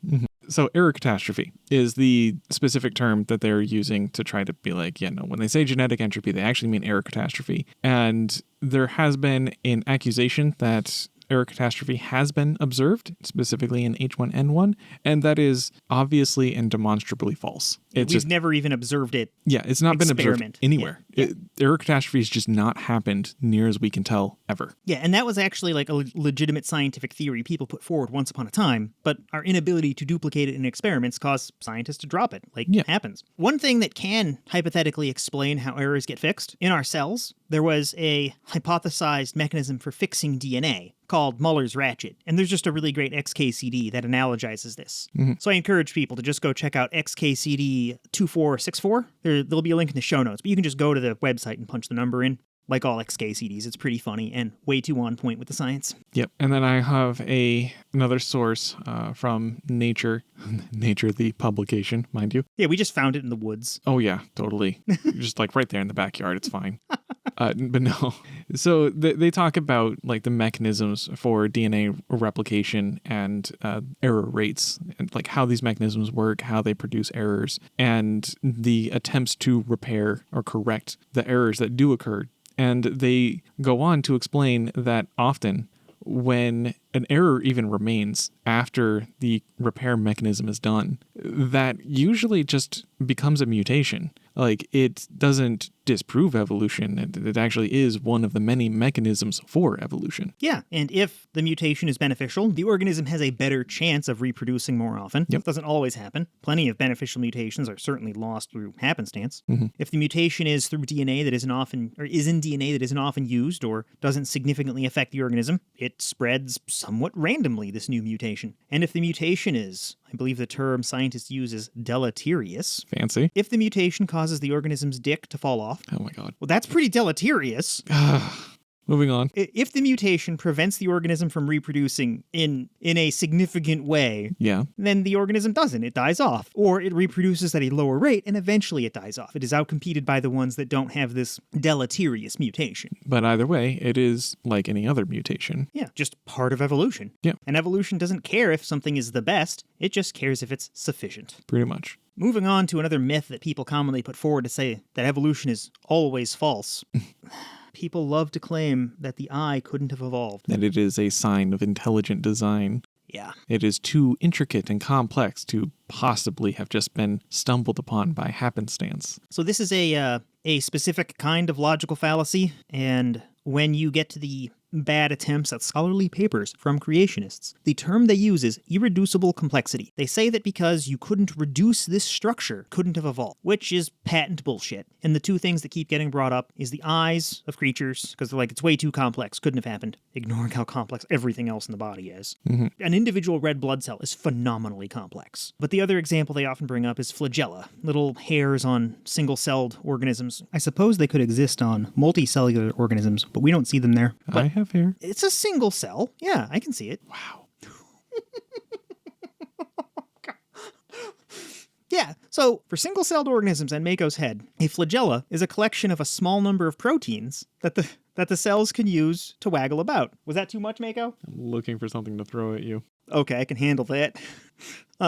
So error catastrophe is the specific term that they're using to try to be like, yeah, no, when they say genetic entropy, they actually mean error catastrophe. And there has been an accusation that error catastrophe has been observed, specifically in H1N1, and that is obviously and demonstrably false. We've never even observed it. Yeah, it's not been observed anywhere. Yeah. Error catastrophe has just not happened near as we can tell ever. Yeah, and that was actually like a legitimate scientific theory people put forward once upon a time, but our inability to duplicate it in experiments caused scientists to drop it, it happens. One thing that can hypothetically explain how errors get fixed, in our cells, there was a hypothesized mechanism for fixing DNA called Muller's ratchet, and there's just a really great XKCD that analogizes this. So I encourage people to just go check out XKCD 2464. There'll be a link in the show notes, but you can just go to the website and punch the number in. Like all XKCDs, it's pretty funny and way too on point with the science. Yep. And then I have another source from Nature, Nature the publication, mind you. Yeah, we just found it in the woods. Oh yeah, totally. Just like right there in the backyard, it's fine. But no. So they talk about like the mechanisms for DNA replication and error rates, and like how these mechanisms work, how they produce errors, and the attempts to repair or correct the errors that do occur. And they go on to explain that often when an error even remains after the repair mechanism is done, that usually just becomes a mutation. Like, it doesn't disprove evolution. It actually is one of the many mechanisms for evolution. Yeah, and if the mutation is beneficial, the organism has a better chance of reproducing more often. Yep. It doesn't always happen. Plenty of beneficial mutations are certainly lost through happenstance. If the mutation is through DNA that isn't often, or is in DNA that isn't often used or doesn't significantly affect the organism, it spreads somewhat randomly, this new mutation. And if the mutation is, I believe the term scientists use is deleterious. Fancy. If the mutation causes the organism's dick to fall off. Oh my God. Well, that's pretty deleterious. Moving on. If the mutation prevents the organism from reproducing in a significant way, then the organism doesn't. It dies off. Or it reproduces at a lower rate, and eventually it dies off. It is outcompeted by the ones that don't have this deleterious mutation. But either way, it is like any other mutation. Yeah, just part of evolution. Yeah. And evolution doesn't care if something is the best. It just cares if it's sufficient. Pretty much. Moving on to another myth that people commonly put forward to say that evolution is always false. People love to claim that the eye couldn't have evolved. That it is a sign of intelligent design. Yeah. It is too intricate and complex to possibly have just been stumbled upon by happenstance. So this is a specific kind of logical fallacy, and when you get to the bad attempts at scholarly papers from creationists, the term they use is irreducible complexity. They say that because you couldn't reduce this structure, couldn't have evolved, which is patent bullshit. And the two things that keep getting brought up is the eyes of creatures, because they're like, it's way too complex, couldn't have happened. ignoring how complex everything else in the body is. Mhm. An individual red blood cell is phenomenally complex. But the other example they often bring up is flagella, little hairs on single-celled organisms. I suppose they could exist on multicellular organisms, but we don't see them there. But I have hair. it's a single cell. Yeah, I can see it. Wow. Yeah, so for single-celled organisms and Mako's head, a flagella is a collection of a small number of proteins that the cells can use to waggle about. Was that too much, Mako? I'm looking for something to throw at you. Okay, I can handle that.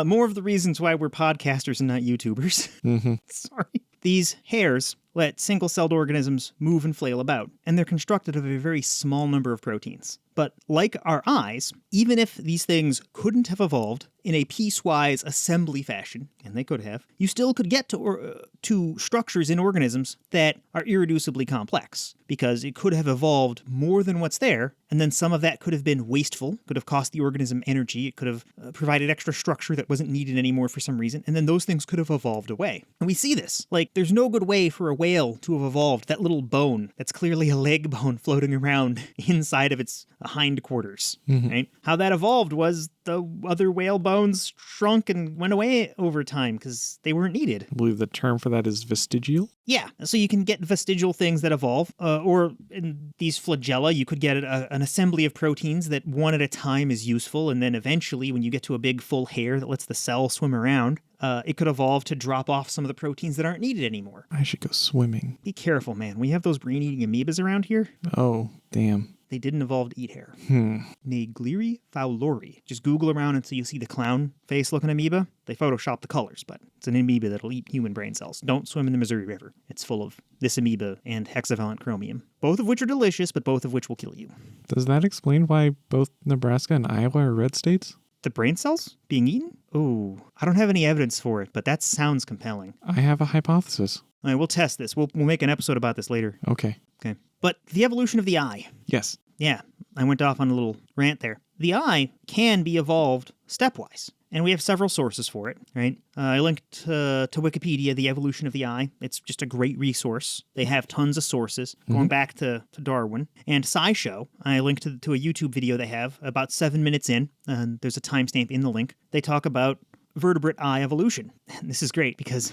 More of the reasons why we're podcasters and not YouTubers. Mm-hmm. Sorry. These hairs let single-celled organisms move and flail about, and they're constructed of a very small number of proteins. But like our eyes, even if these things couldn't have evolved in a piecewise assembly fashion, and they could have, you still could get to structures in organisms that are irreducibly complex, because it could have evolved more than what's there, and then some of that could have been wasteful, could have cost the organism energy, it could have provided extra structure that wasn't needed anymore for some reason, and then those things could have evolved away. And we see this. Like, there's no good way for a whale to have evolved that little bone that's clearly a leg bone floating around inside of its hindquarters, right? How that evolved was the other whale bones shrunk and went away over time because they weren't needed. I believe the term for that is vestigial. Yeah, so you can get vestigial things that evolve, or in these flagella, you could get an assembly of proteins that one at a time is useful, and then eventually, when you get to a big full hair that lets the cell swim around, it could evolve to drop off some of the proteins that aren't needed anymore. I should go swimming. Be careful, man. We have those brain-eating amoebas around here. Oh, damn. They didn't evolve to eat hair. Hmm. Fowleri. Just Google around until you see the clown face-looking amoeba. They Photoshop the colors, but it's an amoeba that'll eat human brain cells. Don't swim in the Missouri River. It's full of this amoeba and hexavalent chromium, both of which are delicious, but both of which will kill you. Does that explain why both Nebraska and Iowa are red states? The brain cells being eaten? Oh, I don't have any evidence for it, but that sounds compelling. I have a hypothesis. All right, we'll test this. We'll make an episode about this later. Okay. Okay. But the evolution of the eye. Yes. Yeah, I went off on a little rant there. The eye can be evolved stepwise, and we have several sources for it, right? I linked to Wikipedia, The Evolution of the Eye. It's just a great resource. They have tons of sources, going back to Darwin. And SciShow, I linked to a YouTube video they have about 7 minutes in, and there's a timestamp in the link. They talk about vertebrate eye evolution. And this is great because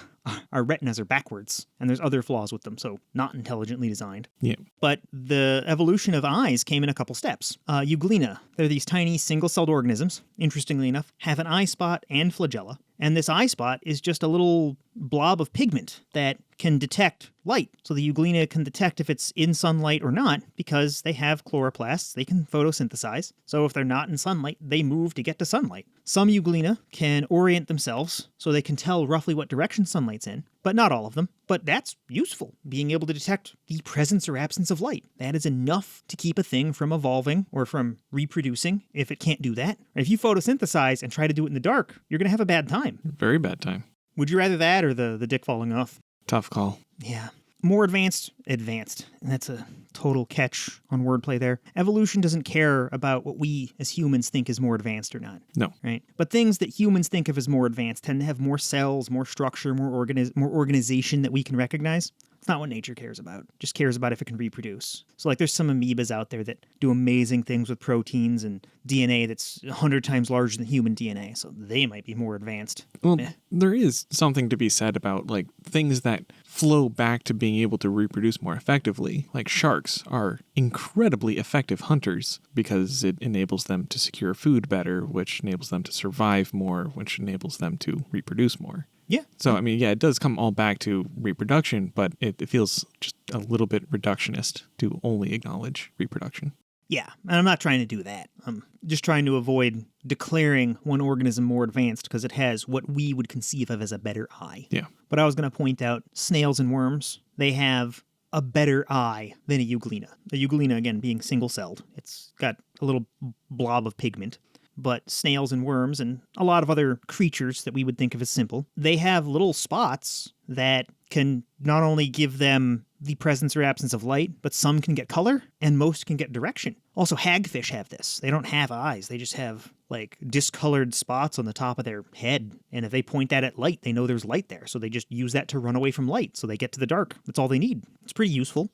our retinas are backwards, and there's other flaws with them, so not intelligently designed. Yeah. But the evolution of eyes came in a couple steps. Euglena, they're these tiny single-celled organisms, interestingly enough, have an eye spot and flagella, and this eye spot is just a little blob of pigment that can detect light. So the euglena can detect if it's in sunlight or not because they have chloroplasts. They can photosynthesize. So if they're not in sunlight, they move to get to sunlight. Some euglena can orient themselves so they can tell roughly what direction sunlight's in, but not all of them. But that's useful, being able to detect the presence or absence of light. That is enough to keep a thing from evolving or from reproducing if it can't do that. If you photosynthesize and try to do it in the dark, you're going to have a bad time. Very bad time. Would you rather that or the dick falling off? Tough call. Yeah. More advanced. And that's a total catch on wordplay there. Evolution doesn't care about what we as humans think is more advanced or not. No. Right? But things that humans think of as more advanced tend to have more cells, more structure, more organization that we can recognize. It's not what nature cares about. It just cares about if it can reproduce. So like there's some amoebas out there that do amazing things with proteins and DNA that's 100 times larger than human DNA. So they might be more advanced. Well, there is something to be said about like things that flow back to being able to reproduce more effectively. Like sharks are incredibly effective hunters because it enables them to secure food better, which enables them to survive more, which enables them to reproduce more. Yeah. So, I mean, yeah, it does come all back to reproduction, but it feels just a little bit reductionist to only acknowledge reproduction. Yeah, and I'm not trying to do that. I'm just trying to avoid declaring one organism more advanced because it has what we would conceive of as a better eye. Yeah. But I was going to point out snails and worms, they have a better eye than a euglena. The euglena, again, being single-celled. It's got a little blob of pigment. But snails and worms and a lot of other creatures that we would think of as simple, they have little spots that can not only give them the presence or absence of light, but some can get color and most can get direction. Also, hagfish have this. They don't have eyes. They just have like discolored spots on the top of their head. And if they point that at light, they know there's light there. So they just use that to run away from light. So they get to the dark. That's all they need. It's pretty useful.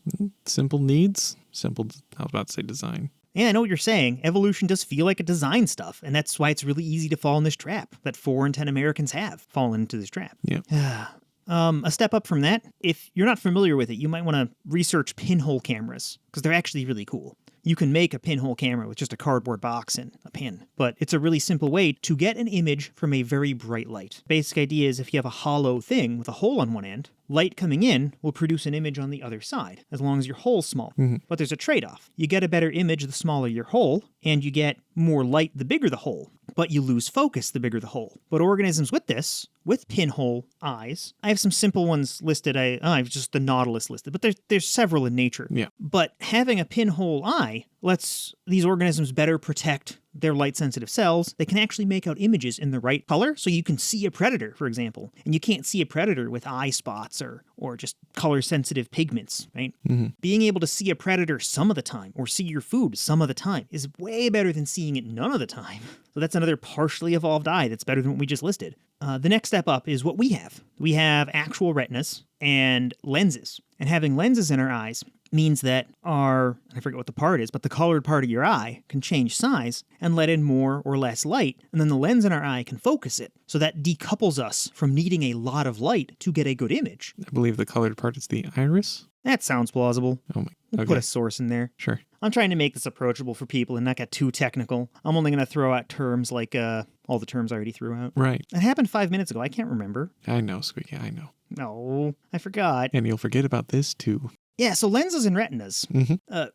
Simple needs, simple, I was about to say design. Yeah, I know what you're saying. Evolution does feel like it designs stuff, and that's why it's really easy to fall in this trap that 4 in 10 Americans have fallen into this trap. Yeah. A step up from that, if you're not familiar with it, you might want to research pinhole cameras, because they're actually really cool. You can make a pinhole camera with just a cardboard box and a pin, but it's a really simple way to get an image from a very bright light. Basic idea is if you have a hollow thing with a hole on one end, light coming in will produce an image on the other side, as long as your hole's small. But there's a trade-off. You get a better image the smaller your hole, and you get more light the bigger the hole, but you lose focus the bigger the hole. But organisms with pinhole eyes, I have some simple ones listed. I have just the nautilus listed, but there's several in nature. Yeah. But having a pinhole eye lets these organisms better protect their light-sensitive cells. They can actually make out images in the right color, so you can see a predator, for example. And you can't see a predator with eye spots or just color-sensitive pigments, right? Being able to see a predator some of the time, or see your food some of the time, is way better than seeing it none of the time. So that's another partially evolved eye that's better than what we just listed. The next step up is what we have. We have actual retinas and lenses. And having lenses in our eyes means that I forget what the part is, but the colored part of your eye can change size and let in more or less light, and then the lens in our eye can focus it. So that decouples us from needing a lot of light to get a good image. I believe the colored part is the iris. That sounds plausible. Oh my. We'll put a source in there. Sure. I'm trying to make this approachable for people and not get too technical. I'm only going to throw out terms like all the terms I already threw out. Right. It happened 5 minutes ago. I can't remember. I know, Sqeaky, I know. No, I forgot. And you'll forget about this too. Yeah, so lenses and retinas.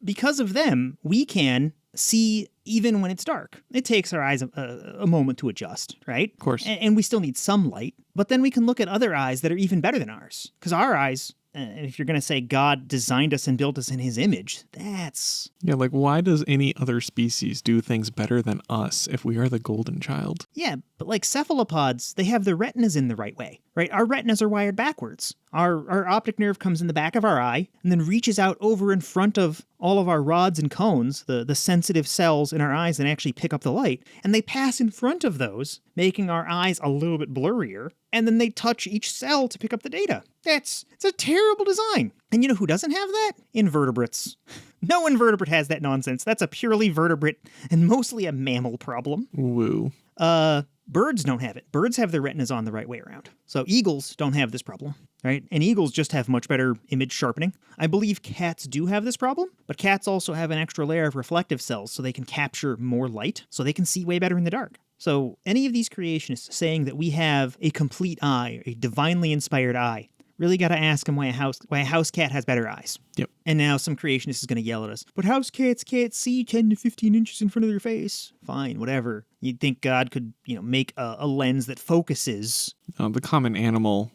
Because of them, we can see even when it's dark. It takes our eyes a moment to adjust, right? Of course. And we still need some light. But then we can look at other eyes that are even better than ours. Because our eyes, if you're going to say God designed us and built us in his image, that's... Yeah, like why does any other species do things better than us if we are the golden child? Yeah, but like cephalopods, they have their retinas in the right way, right? Our retinas are wired backwards. Our optic nerve comes in the back of our eye and then reaches out over in front of all of our rods and cones, the sensitive cells in our eyes that actually pick up the light, and they pass in front of those, making our eyes a little bit blurrier, and then they touch each cell to pick up the data. It's a terrible design. And you know who doesn't have that? Invertebrates. No invertebrate has that nonsense. That's a purely vertebrate and mostly a mammal problem. Woo. Birds don't have it. Birds have their retinas on the right way around. So eagles don't have this problem, right? And eagles just have much better image sharpening. I believe cats do have this problem, but cats also have an extra layer of reflective cells so they can capture more light, so they can see way better in the dark. So any of these creationists saying that we have a complete eye, a divinely inspired eye, really got to ask them why a house cat has better eyes. Yep. And now some creationist is going to yell at us, but house cats can't see 10 to 15 inches in front of their face. Fine, whatever. You'd think God could, make a lens that focuses. The common animal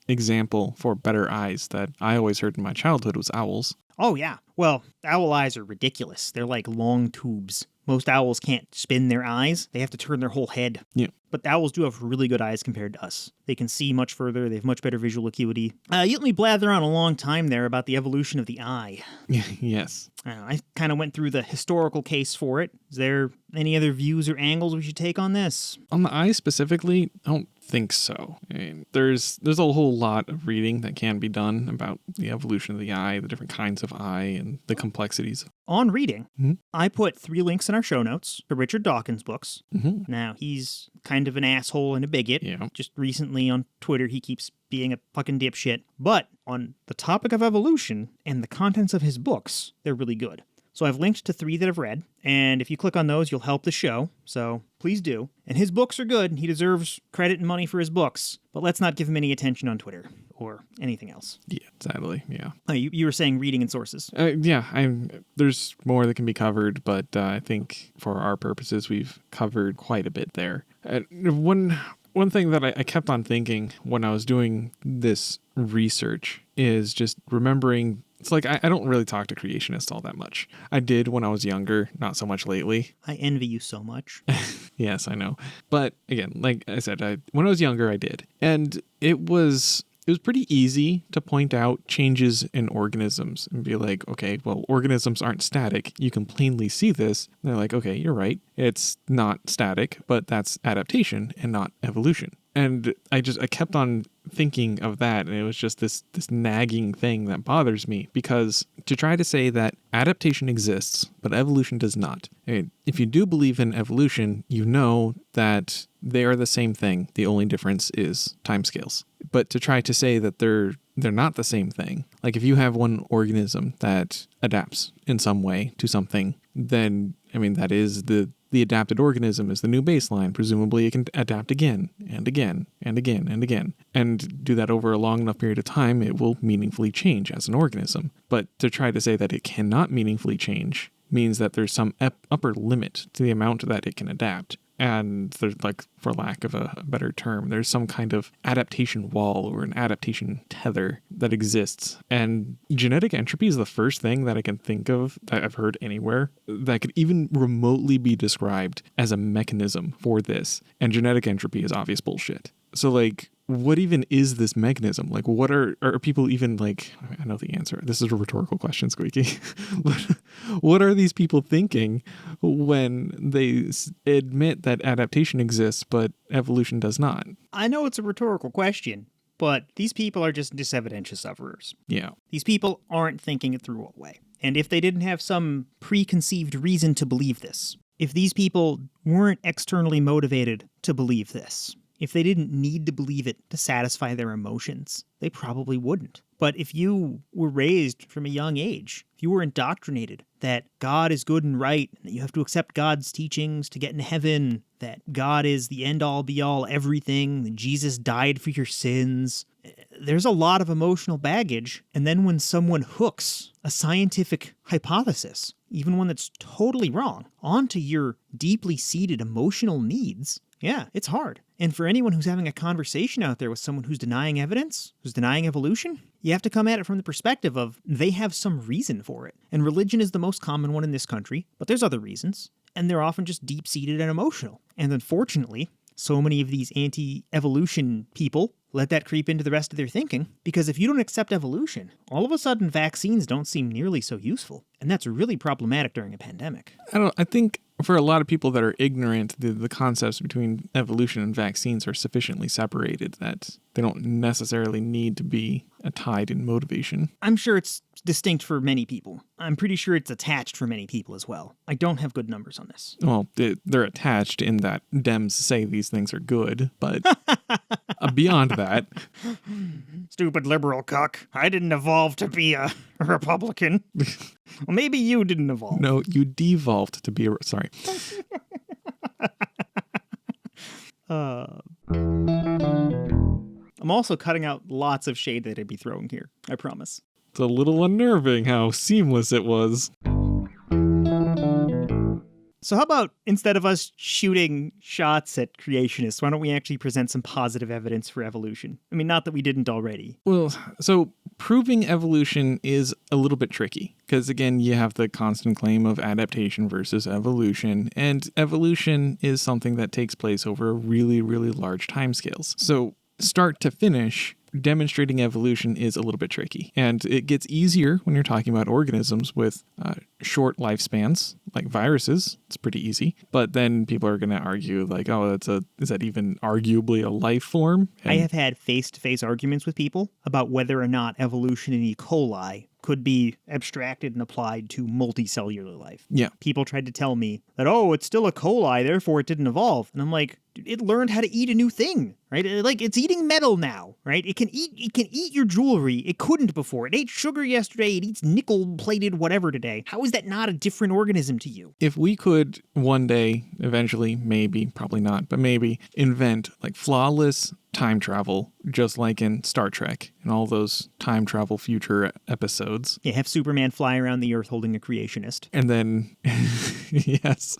example for better eyes that I always heard in my childhood was owls. Oh, yeah. Well, owl eyes are ridiculous. They're like long tubes. Most owls can't spin their eyes. They have to turn their whole head. Yeah. But owls do have really good eyes compared to us. They can see much further. They have much better visual acuity. You let me blather on a long time there about the evolution of the eye. Yes. I kind of went through the historical case for it. Is there any other views or angles we should take on this? On the eye specifically, I don't think so. I mean, there's a whole lot of reading that can be done about the evolution of the eye, the different kinds of eye, and the complexities. On reading, I put 3 links in our show notes to Richard Dawkins' books. Now, he's kind of an asshole and a bigot. Yeah. Just recently on Twitter, he keeps being a fucking dipshit. But on the topic of evolution and the contents of his books, they're really good. So I've linked to 3 that I've read, and if you click on those, you'll help the show, so please do. And his books are good, and he deserves credit and money for his books, but let's not give him any attention on Twitter or anything else. Yeah, sadly, yeah. Oh, you were saying reading and sources. There's more that can be covered, but I think for our purposes, we've covered quite a bit there. One thing that I kept on thinking when I was doing this research is just remembering. It's like I don't really talk to creationists all that much. I did when I was younger, not so much lately. I envy you so much. Yes, I know. But again, like I said, when I was younger, I did. And it was pretty easy to point out changes in organisms and be like, okay, well, organisms aren't static. You can plainly see this. And they're like, okay, you're right. It's not static, but that's adaptation and not evolution. And I kept on thinking of that, and it was just this nagging thing that bothers me, because to try to say that adaptation exists, but evolution does not. I mean, if you do believe in evolution, you know that they are the same thing. The only difference is timescales. But to try to say that they're not the same thing, like if you have one organism that adapts in some way to something, then, I mean, that is the adapted organism is the new baseline. Presumably it can adapt again and again and again and again. And do that over a long enough period of time, it will meaningfully change as an organism. But to try to say that it cannot meaningfully change means that there's some upper limit to the amount that it can adapt. And there's, like, for lack of a better term, there's some kind of adaptation wall or an adaptation tether that exists. And genetic entropy is the first thing that I can think of that I've heard anywhere that could even remotely be described as a mechanism for this. And genetic entropy is obvious bullshit. So, like, what even is this mechanism? Like, what are people even, like, I know the answer. This is a rhetorical question, Sqeaky. What are these people thinking when they admit that adaptation exists, but evolution does not? I know it's a rhetorical question, but these people are just Dysevidentia sufferers. Yeah. These people aren't thinking it through all the way. And if they didn't have some preconceived reason to believe this, if these people weren't externally motivated to believe this, if they didn't need to believe it to satisfy their emotions, they probably wouldn't. But if you were raised from a young age, if you were indoctrinated that God is good and right, that you have to accept God's teachings to get in heaven, that God is the end-all, be-all, everything, that Jesus died for your sins, there's a lot of emotional baggage. And then when someone hooks a scientific hypothesis, even one that's totally wrong, onto your deeply seated emotional needs, yeah, it's hard. And for anyone who's having a conversation out there with someone who's denying evidence, who's denying evolution, you have to come at it from the perspective of they have some reason for it. And religion is the most common one in this country, but there's other reasons. And they're often just deep-seated and emotional. And unfortunately, so many of these anti-evolution people let that creep into the rest of their thinking, because if you don't accept evolution, all of a sudden vaccines don't seem nearly so useful. And that's really problematic during a pandemic. I think for a lot of people that are ignorant, the concepts between evolution and vaccines are sufficiently separated that they don't necessarily need to be tied in motivation. I'm sure it's distinct for many people. I'm pretty sure it's attached for many people as well. I don't have good numbers on this. Well, they're attached in that Dems say these things are good, but beyond that... Stupid liberal cuck. I didn't evolve to be a Republican. Well, maybe you didn't evolve. No, you devolved to be a... Sorry. I'm also cutting out lots of shade that I'd be throwing here. I promise. It's a little unnerving how seamless it was. So how about, instead of us shooting shots at creationists, why don't we actually present some positive evidence for evolution? I mean, not that we didn't already. Well, so proving evolution is a little bit tricky, because again, you have the constant claim of adaptation versus evolution, and evolution is something that takes place over really, really large timescales. So start to finish, demonstrating evolution is a little bit tricky. And it gets easier when you're talking about organisms with short lifespans, like viruses. It's pretty easy. But then people are going to argue like, oh, is that even arguably a life form? And I have had face-to-face arguments with people about whether or not evolution in E. coli could be abstracted and applied to multicellular life. Yeah. People tried to tell me that, oh, it's still a coli, therefore it didn't evolve. And I'm like, it learned how to eat a new thing, right? Like, it's eating metal now, right? It can eat your jewelry. It couldn't before. It ate sugar yesterday. It eats nickel-plated whatever today. How is that not a different organism to you? If we could one day, eventually, maybe, probably not, but maybe, invent like flawless time travel, just like in Star Trek and all those time travel future episodes. Yeah, have Superman fly around the Earth holding a creationist. And then, yes,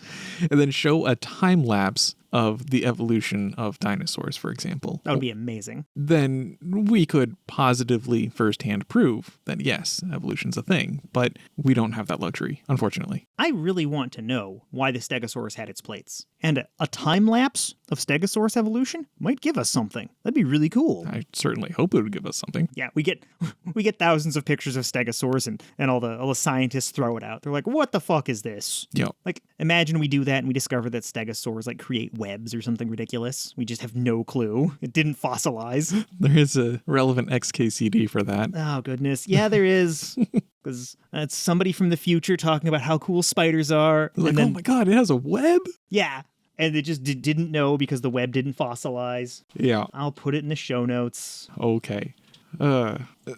and then show a time lapse of the evolution of dinosaurs, for example. That would be amazing. Then we could positively firsthand prove that, yes, evolution's a thing, but we don't have that luxury, unfortunately. I really want to know why the Stegosaurus had its plates. And a time lapse of Stegosaurus evolution might give us something. That'd be really cool. I certainly hope it would give us something. Yeah, we get thousands of pictures of Stegosaurus and all the scientists throw it out. They're like, what the fuck is this? Yeah. Like, imagine we do that and we discover that Stegosaurs like create webs or something ridiculous. We just have no clue. It didn't fossilize. There is a relevant XKCD for that. Oh, goodness. Yeah, there is. Because that's somebody from the future talking about how cool spiders are. Like, and then, oh my god, it has a web? yeah. And they just didn't know because the web didn't fossilize. Yeah. I'll put it in the show notes. Okay.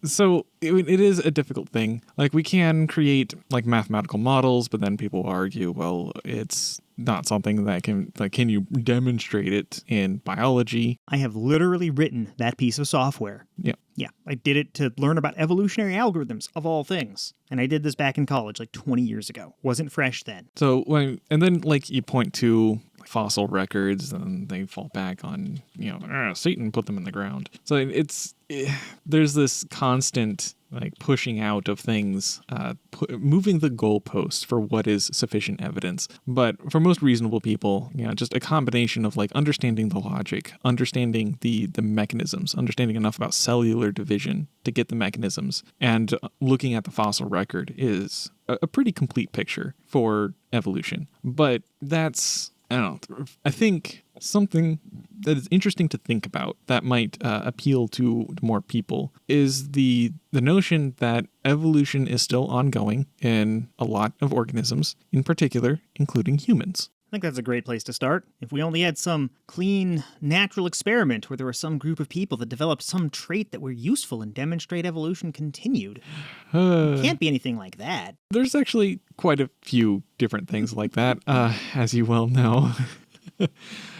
So it is a difficult thing. Like, we can create like mathematical models, but then people argue, well, it's not something that can you demonstrate it in biology? I have literally written that piece of software. Yeah. Yeah, I did it to learn about evolutionary algorithms, of all things. And I did this back in college, like 20 years ago. Wasn't fresh then. So and then like you point to fossil records and they fall back on, Satan put them in the ground. So there's this constant like pushing out of things, moving the goalposts for what is sufficient evidence. But for most reasonable people, just a combination of like understanding the logic, understanding the mechanisms, understanding enough about cellular division to get the mechanisms, and looking at the fossil record is a pretty complete picture for evolution. But that's, I don't know, I think something that is interesting to think about that might appeal to more people is the notion that evolution is still ongoing in a lot of organisms, in particular, including humans. I think that's a great place to start. If we only had some clean, natural experiment where there was some group of people that developed some trait that were useful and demonstrate evolution continued. Can't be anything like that. There's actually quite a few different things like that, as you well know.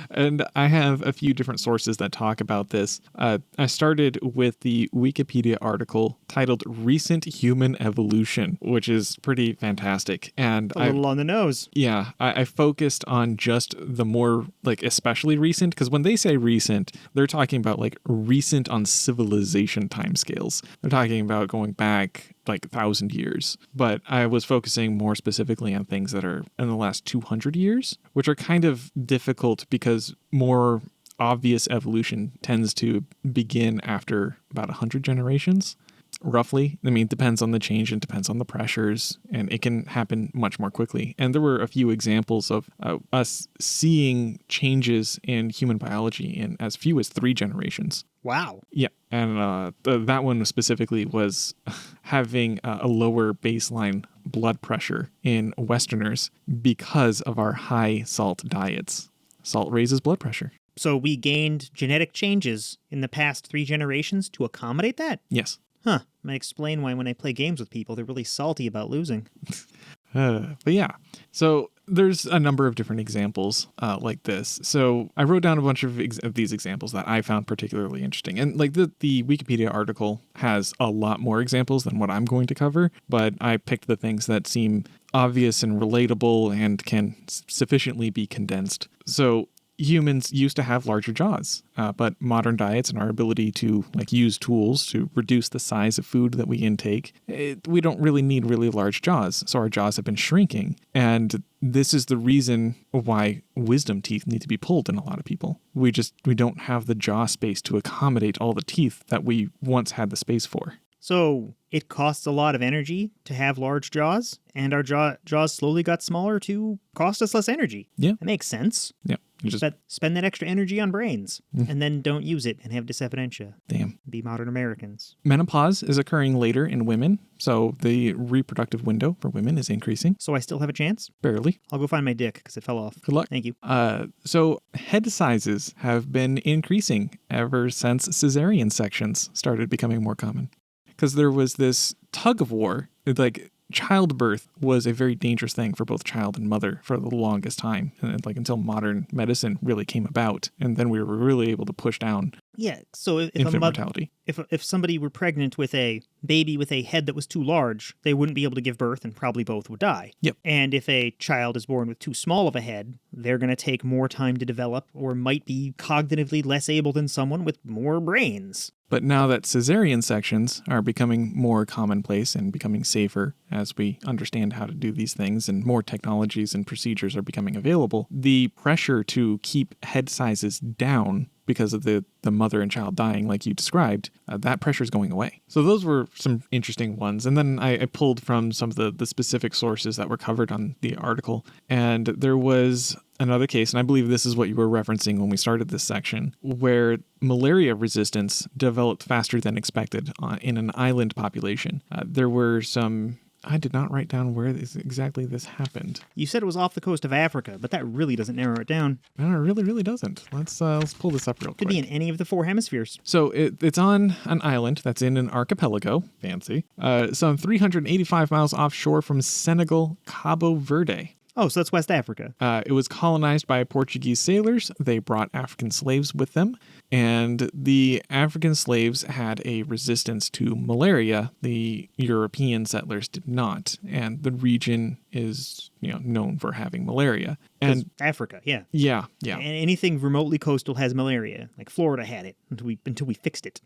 And I have a few different sources that talk about this. I started with the Wikipedia article titled Recent Human Evolution, which is pretty fantastic. And A little on the nose. Yeah, I focused on just the more, like, especially recent, because when they say recent, they're talking about, like, recent on civilization timescales. They're talking about going back like 1,000 years. But I was focusing more specifically on things that are in the last 200 years, which are kind of difficult because more obvious evolution tends to begin after about 100 generations, roughly. I mean, it depends on the change and depends on the pressures, and it can happen much more quickly. And there were a few examples of us seeing changes in human biology in as few as 3 generations. Wow. Yeah, and that one specifically was having a lower baseline blood pressure in Westerners because of our high salt diets. Salt raises blood pressure. So we gained genetic changes in the past 3 generations to accommodate that? Yes. Huh. Might explain why when I play games with people, they're really salty about losing. But yeah, so there's a number of different examples like this. So I wrote down a bunch of these examples that I found particularly interesting. And like the Wikipedia article has a lot more examples than what I'm going to cover, but I picked the things that seem obvious and relatable and can sufficiently be condensed. So humans used to have larger jaws, but modern diets and our ability to like use tools to reduce the size of food that we intake, we don't really need really large jaws. So our jaws have been shrinking. And this is the reason why wisdom teeth need to be pulled in a lot of people. We don't have the jaw space to accommodate all the teeth that we once had the space for. So it costs a lot of energy to have large jaws, and our jaws slowly got smaller to cost us less energy. Yeah. That makes sense. Yeah. But spend that extra energy on brains, and then don't use it and have Dysevidentia. Damn. Be modern Americans. Menopause is occurring later in women, so the reproductive window for women is increasing. So I still have a chance? Barely. I'll go find my dick because it fell off. Good luck. Thank you. So head sizes have been increasing ever since cesarean sections started becoming more common. Because there was this tug of war, like childbirth was a very dangerous thing for both child and mother for the longest time, and like until modern medicine really came about, and then we were really able to push down so if infant mortality. If somebody were pregnant with a baby with a head that was too large, they wouldn't be able to give birth and probably both would die. Yep. And if a child is born with too small of a head, they're going to take more time to develop or might be cognitively less able than someone with more brains. But now that cesarean sections are becoming more commonplace and becoming safer as we understand how to do these things and more technologies and procedures are becoming available, the pressure to keep head sizes down because of the mother and child dying like you described, that pressure is going away. So those were some interesting ones. And then I pulled from some of the specific sources that were covered on the article. And there was another case, and I believe this is what you were referencing when we started this section, where malaria resistance developed faster than expected in an island population. There were some... I did not write down where exactly this happened. You said it was off the coast of Africa, but that really doesn't narrow it down. No, it really doesn't. Let's pull this up real quick. Could be in any of the 4 hemispheres. So it's on an island that's in an archipelago, fancy, some 385 miles offshore from Senegal, Cabo Verde. Oh, so that's West Africa. It was colonized by Portuguese sailors. They brought African slaves with them, and the African slaves had a resistance to malaria. The European settlers did not, and the region is known for having malaria. And Africa, yeah. Yeah. And anything remotely coastal has malaria. Like Florida had it until we fixed it.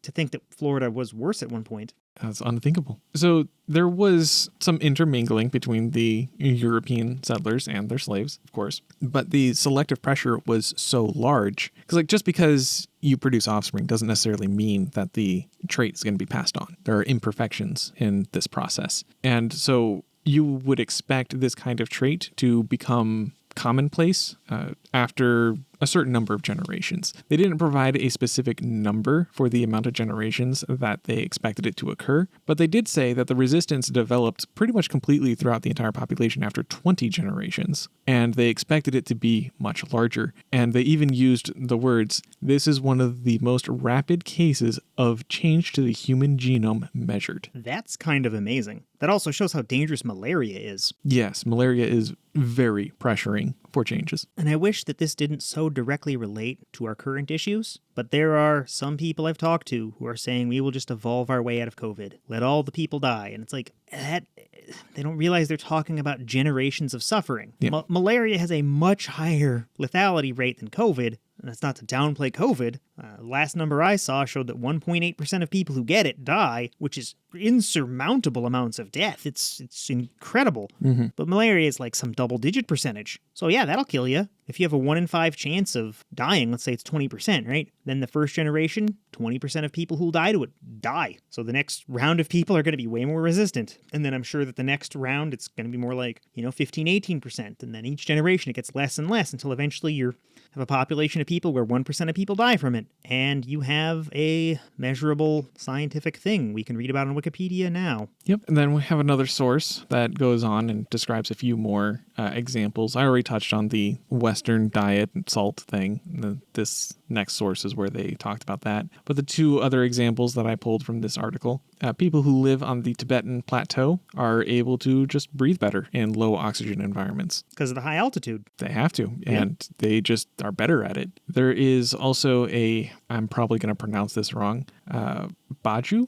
To think that Florida was worse at one point. That's unthinkable. So there was some intermingling between the European settlers and their slaves, of course, but the selective pressure was so large because just because you produce offspring doesn't necessarily mean that the trait is going to be passed on. There are imperfections in this process. And so you would expect this kind of trait to become commonplace after a certain number of generations. They didn't provide a specific number for the amount of generations that they expected it to occur, but they did say that the resistance developed pretty much completely throughout the entire population after 20 generations, and they expected it to be much larger. And they even used the words, "This is one of the most rapid cases of change to the human genome measured." That's kind of amazing. That also shows how dangerous malaria is. Yes, malaria is very pressuring for changes. And I wish that this didn't so directly relate to our current issues, but there are some people I've talked to who are saying we will just evolve our way out of COVID. Let all the people die. And it's like, that they don't realize they're talking about generations of suffering. Yeah. Malaria has a much higher lethality rate than COVID. And that's not to downplay COVID. Last number I saw showed that 1.8% of people who get it die, which is insurmountable amounts of death. It's incredible. Mm-hmm. But malaria is like some double-digit percentage. So yeah, that'll kill you. If you have a 1 in 5 chance of dying, let's say it's 20%, right? Then the first generation, 20% of people who'll die to it die. So the next round of people are going to be way more resistant. And then I'm sure that the next round, it's going to be more like, 15, 18%. And then each generation, it gets less and less until eventually you have a population of people where 1% of people die from it. And you have a measurable scientific thing we can read about on Wikipedia now. Yep. And then we have another source that goes on and describes a few more examples. I already touched on the Western diet and salt thing. This next source is where they talked about that. But the 2 other examples that I pulled from this article, people who live on the Tibetan plateau are able to just breathe better in low oxygen environments. Because of the high altitude. They have to, and they just are better at it. There is also I'm probably going to pronounce this wrong, Bajau?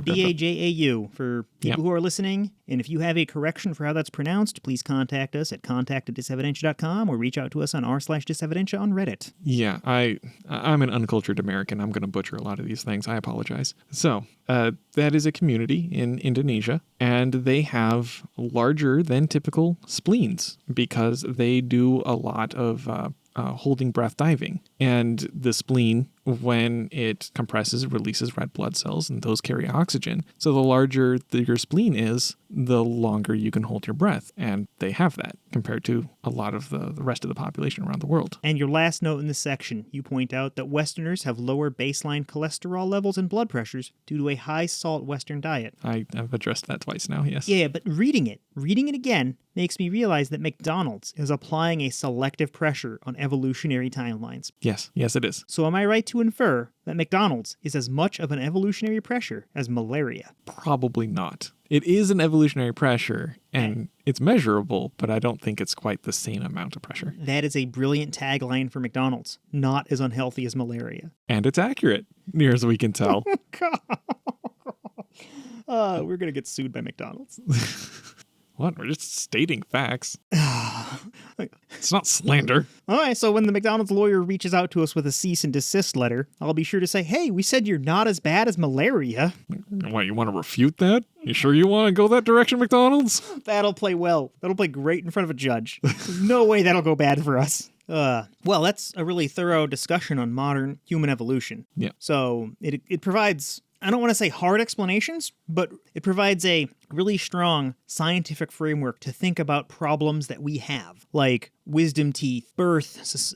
B-A-J-A-U for people who are listening. And if you have a correction for how that's pronounced, please contact us at contact@dysevidentia.com or reach out to us on r/dysevidentia on Reddit. Yeah, I'm an uncultured American. I'm going to butcher a lot of these things. I apologize. So that is a community in Indonesia, and they have larger than typical spleens because they do a lot of holding breath diving. And the spleen, when it compresses, releases red blood cells, and those carry oxygen. So the larger your spleen is, the longer you can hold your breath. And they have that compared to a lot of the rest of the population around the world. And your last note in this section, you point out that Westerners have lower baseline cholesterol levels and blood pressures due to a high salt Western diet. I've addressed that twice now, yes. Yeah, but reading it again makes me realize that McDonald's is applying a selective pressure on evolutionary timelines. Yes, it is. So am I right to infer that McDonald's is as much of an evolutionary pressure as malaria? Probably not. It is an evolutionary pressure, and it's measurable, but I don't think it's quite the same amount of pressure. That is a brilliant tagline for McDonald's. Not as unhealthy as malaria. And it's accurate, near as we can tell. We're going to get sued by McDonald's. What? We're just stating facts. It's not slander. All right, so when the McDonald's lawyer reaches out to us with a cease and desist letter, I'll be sure to say, hey, we said you're not as bad as malaria. What, you want to refute that? You sure you want to go that direction, McDonald's? That'll play well. That'll play great in front of a judge. There's no way that'll go bad for us. Well, that's a really thorough discussion on modern human evolution. Yeah. So it provides, I don't want to say hard explanations, but it provides a really strong scientific framework to think about problems that we have, like wisdom teeth, birth,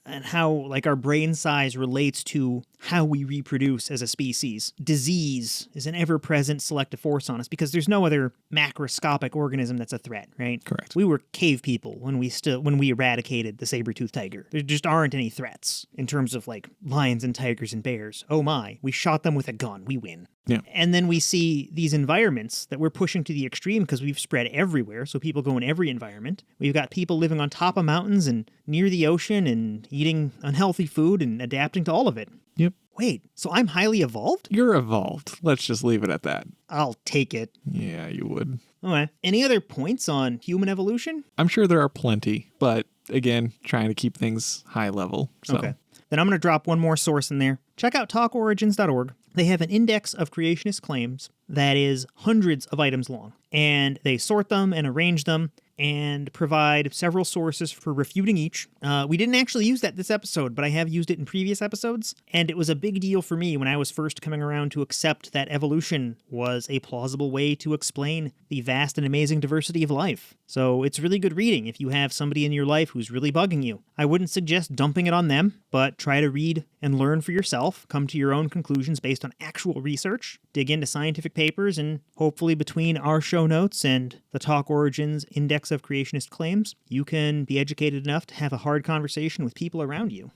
and how like our brain size relates to how we reproduce as a species. Disease is an ever-present selective force on us because there's no other macroscopic organism that's a threat, right? Correct. We were cave people when we eradicated the saber-toothed tiger. There just aren't any threats in terms of like lions and tigers and bears. Oh my, we shot them with a gun. We win. Yeah. And then we see these environments that we're pushing to the extreme because we've spread everywhere, so people go in every environment. We've got people living on top of mountains and near the ocean and eating unhealthy food and adapting to all of it. Yep. Wait, so I'm highly evolved? You're evolved. Let's just leave it at that. I'll take it. Yeah, you would. Okay. Any other points on human evolution? I'm sure there are plenty, but again, trying to keep things high level. So. Okay. Then I'm going to drop one more source in there. Check out talkorigins.org. They have an index of creationist claims that is hundreds of items long, and they sort them and arrange them and provide several sources for refuting each. We didn't actually use that this episode, but I have used it in previous episodes, and it was a big deal for me when I was first coming around to accept that evolution was a plausible way to explain the vast and amazing diversity of life. So it's really good reading if you have somebody in your life who's really bugging you. I wouldn't suggest dumping it on them, but try to read and learn for yourself, come to your own conclusions based on actual research, dig into scientific papers, and hopefully between our show notes and the Talk Origins Index of Creationist Claims, you can be educated enough to have a hard conversation with people around you.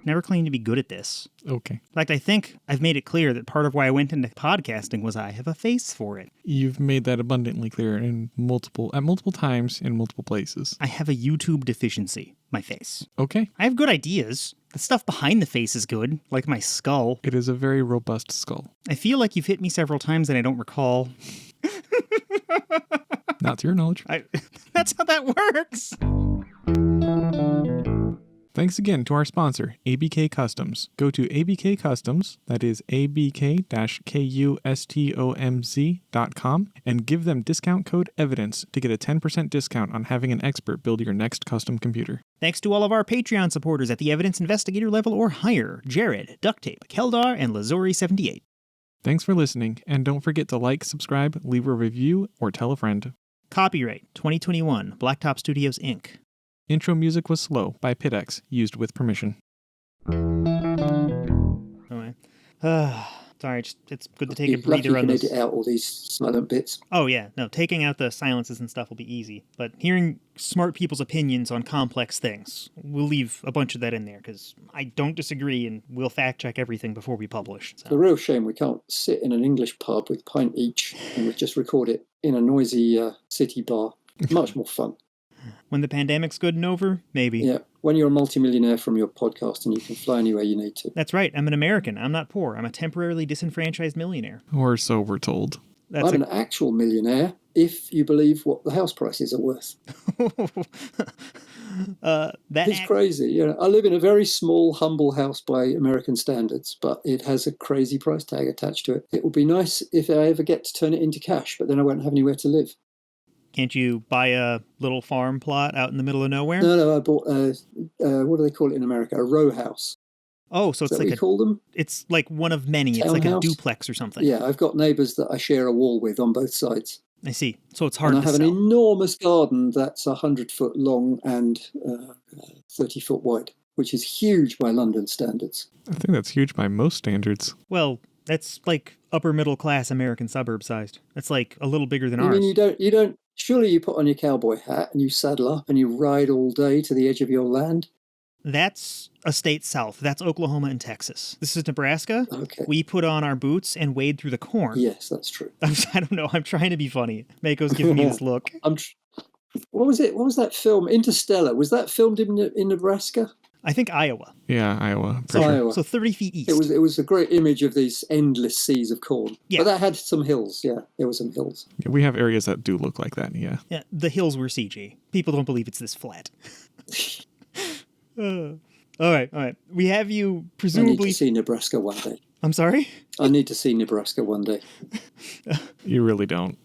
Never claimed to be good at this. Okay. In fact, I think I've made it clear that part of why I went into podcasting was I have a face for it. You've made that abundantly clear at multiple times in multiple places. I have a YouTube deficiency, my face. Okay. I have good ideas. The stuff behind the face is good, like my skull. It is a very robust skull. I feel like you've hit me several times and I don't recall. Not to your knowledge. That's how that works. Thanks again to our sponsor, ABK Customs. Go to ABK Customs, that is abk-customz.com, and give them discount code EVIDENCE to get a 10% discount on having an expert build your next custom computer. Thanks to all of our Patreon supporters at the Evidence Investigator level or higher, Jared, Duct Tape, Keldar, and Lazuri78. Thanks for listening, and don't forget to like, subscribe, leave a review, or tell a friend. Copyright 2021, Blacktop Studios, Inc. Intro music was Slow by Pitex, used with permission. Anyway. Sorry, it's good to take a breather you on can this. edit out all these silent bits. Oh yeah, no, taking out the silences and stuff will be easy. But hearing smart people's opinions on complex things, we'll leave a bunch of that in there because I don't disagree and we'll fact check everything before we publish. So. It's a real shame we can't sit in an English pub with a pint each and we just record it in a noisy city bar. Much more fun. When the pandemic's good and over, maybe. Yeah, when you're a multimillionaire from your podcast and you can fly anywhere you need to. That's right. I'm an American. I'm not poor. I'm a temporarily disenfranched millionaire. Or so we're told. I'm an actual millionaire if you believe what the house prices are worth. It's crazy. You know, I live in a very small, humble house by American standards, but it has a crazy price tag attached to it. It would be nice if I ever get to turn it into cash, but then I won't have anywhere to live. Can't you buy a little farm plot out in the middle of nowhere? No, I bought what do they call it in America? A row house. Oh, so it's like what you call them? It's like one of many. It's like a duplex or something. Yeah, I've got neighbours that I share a wall with on both sides. I see. So it's hard to sell. And I have an enormous garden that's 100-foot long and 30-foot wide, which is huge by London standards. I think that's huge by most standards. Well, that's like upper middle class American suburb sized. That's like a little bigger than ours. I mean, you don't. Surely you put on your cowboy hat and you saddle up and you ride all day to the edge of your land? That's a state south. That's Oklahoma and Texas. This is Nebraska. Okay. We put on our boots and wade through the corn. Yes, that's true. I don't know. I'm trying to be funny. Mako's giving me this look. What was it? What was that film? Interstellar. Was that filmed in Nebraska? I think Iowa. Yeah, Iowa. Iowa. So 30 feet east. It was a great image of these endless seas of corn. Yeah. But that had some hills. Yeah, there were some hills. Yeah, we have areas that do look like that, yeah. Yeah, the hills were CG. People don't believe it's this flat. All right. We have you presumably... I need to see Nebraska one day. I'm sorry? I need to see Nebraska one day. You really don't.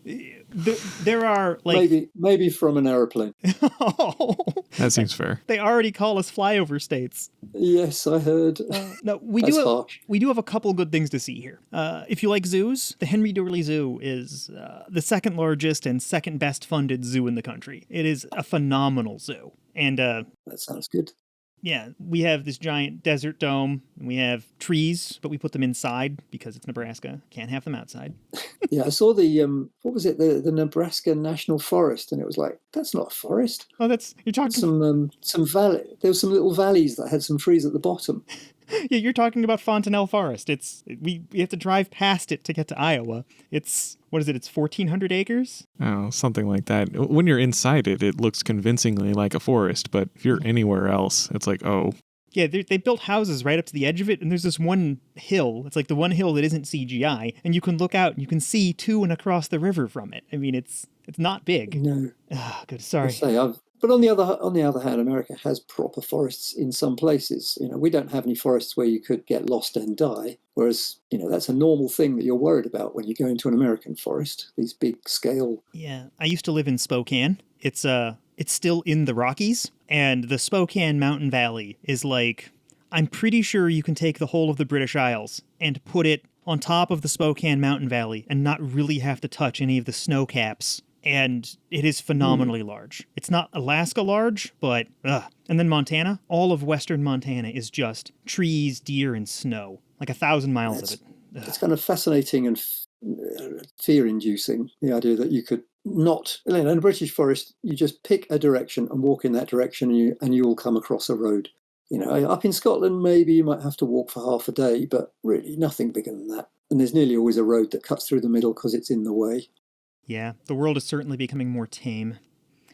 There are like... Maybe from an aeroplane. Oh, That seems fair. They already call us flyover states. Yes, I heard. No, we That's do. harsh. We do have a couple good things to see here. If you like zoos, the Henry Doorly Zoo is the second largest and second best funded zoo in the country. It is a phenomenal zoo, and That sounds good. yeah, we have this giant desert dome. And we have trees, but we put them inside because it's Nebraska. Can't have them outside. Yeah, I saw the what was it, the Nebraska National Forest, and it was like, that's not a forest. Oh, you're talking. Some valley. There were some little valleys that had some trees at the bottom. Yeah, you're talking about Fontanelle Forest. We have to drive past it to get to Iowa. It's 1,400 acres? Oh, something like that. When you're inside it, it looks convincingly like a forest, but if you're anywhere else, it's like, oh. Yeah, they built houses right up to the edge of it, and there's this one hill. It's like the one hill that isn't CGI, and you can look out and you can see to and across the river from it. I mean, it's not big. No. Oh, good. Sorry. But on the other hand, America has proper forests in some places. We don't have any forests where you could get lost and die. Whereas, that's a normal thing that you're worried about when you go into an American forest. These big scale. Yeah, I used to live in Spokane. It's still in the Rockies, and the Spokane Mountain Valley is like, I'm pretty sure you can take the whole of the British Isles and put it on top of the Spokane Mountain Valley and not really have to touch any of the snow caps. And it is phenomenally large. It's not Alaska large, but And then Montana, all of western Montana is just trees, deer, and snow. Like 1,000 miles of it. It's kind of fascinating and fear-inducing, the idea that you could not... In a British forest, you just pick a direction and walk in that direction and you will come across a road. Up in Scotland, maybe you might have to walk for half a day, but really nothing bigger than that. And there's nearly always a road that cuts through the middle because it's in the way. Yeah, the world is certainly becoming more tame.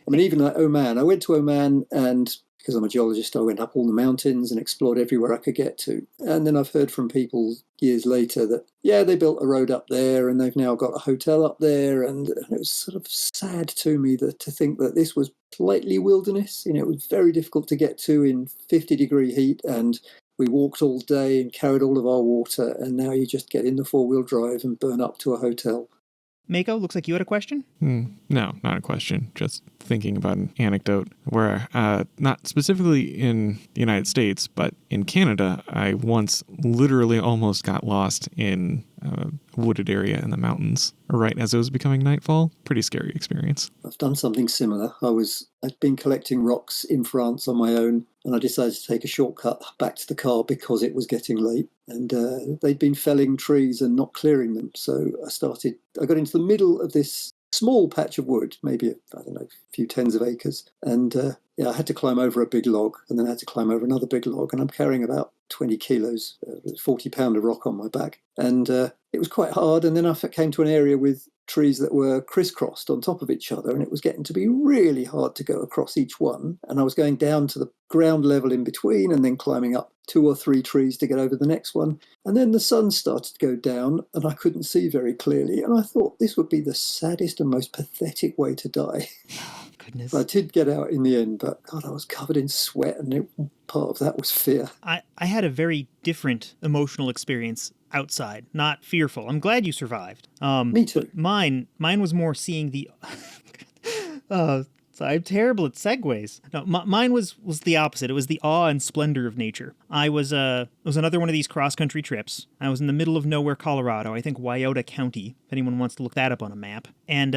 I mean, even like Oman. I went to Oman, and because I'm a geologist, I went up all the mountains and explored everywhere I could get to. And then I've heard from people years later that, yeah, they built a road up there and they've now got a hotel up there. And it was sort of sad to me to think that this was slightly wilderness. It was very difficult to get to in 50-degree heat, and we walked all day and carried all of our water. And now you just get in the four-wheel drive and burn up to a hotel. Mako, looks like you had a question? No, not a question. Just thinking about an anecdote where, not specifically in the United States, but in Canada, I once literally almost got lost in a wooded area in the mountains right as it was becoming nightfall. Pretty scary experience. I've done something similar. I'd been collecting rocks in France on my own, and I decided to take a shortcut back to the car because it was getting late. And they'd been felling trees and not clearing them. So I got into the middle of this small patch of wood, maybe, a few tens of acres. And I had to climb over a big log, and then I had to climb over another big log. And I'm carrying about 20 kilos, 40-pounder rock on my back. And it was quite hard. And then I came to an area with trees that were crisscrossed on top of each other, and it was getting to be really hard to go across each one. And I was going down to the ground level in between and then climbing up 2 or 3 trees to get over the next one. And then the sun started to go down and I couldn't see very clearly. And I thought this would be the saddest and most pathetic way to die. Goodness. I did get out in the end, but God, I was covered in sweat, and part of that was fear. I had a very different emotional experience outside, not fearful. I'm glad you survived. Me too. Mine was more seeing the... I'm terrible at segues. No, mine was the opposite. It was the awe and splendor of nature. It was another one of these cross-country trips. I was in the middle of nowhere, Colorado. I think Wyoda County, if anyone wants to look that up on a map. And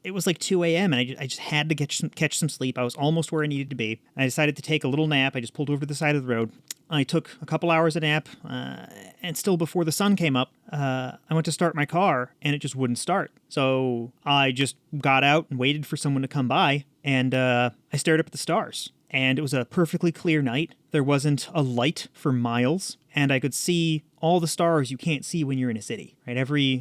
it was like 2 a.m., and I just had to catch some sleep. I was almost where I needed to be. I decided to take a little nap. I just pulled over to the side of the road. I took a couple hours of nap, and still before the sun came up, I went to start my car, and it just wouldn't start. So I just got out and waited for someone to come by, and I stared up at the stars. And it was a perfectly clear night. There wasn't a light for miles, and I could see all the stars you can't see when you're in a city, right?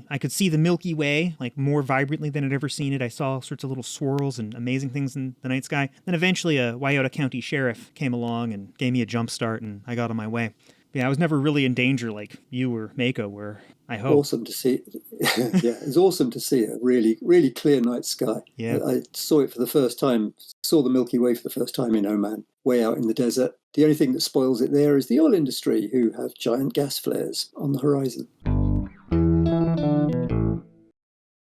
I could see the Milky Way, like, more vibrantly than I'd ever seen it. I saw all sorts of little swirls and amazing things in the night sky. Then eventually a Wyoda County sheriff came along and gave me a jump start, and I got on my way. Yeah, I was never really in danger like you or Mako were, I hope. Awesome to see. Yeah, it's awesome to see a really, really clear night sky. Yeah. I saw it for the first time, saw the Milky Way for the first time in Oman, way out in the desert. The only thing that spoils it there is the oil industry, who have giant gas flares on the horizon.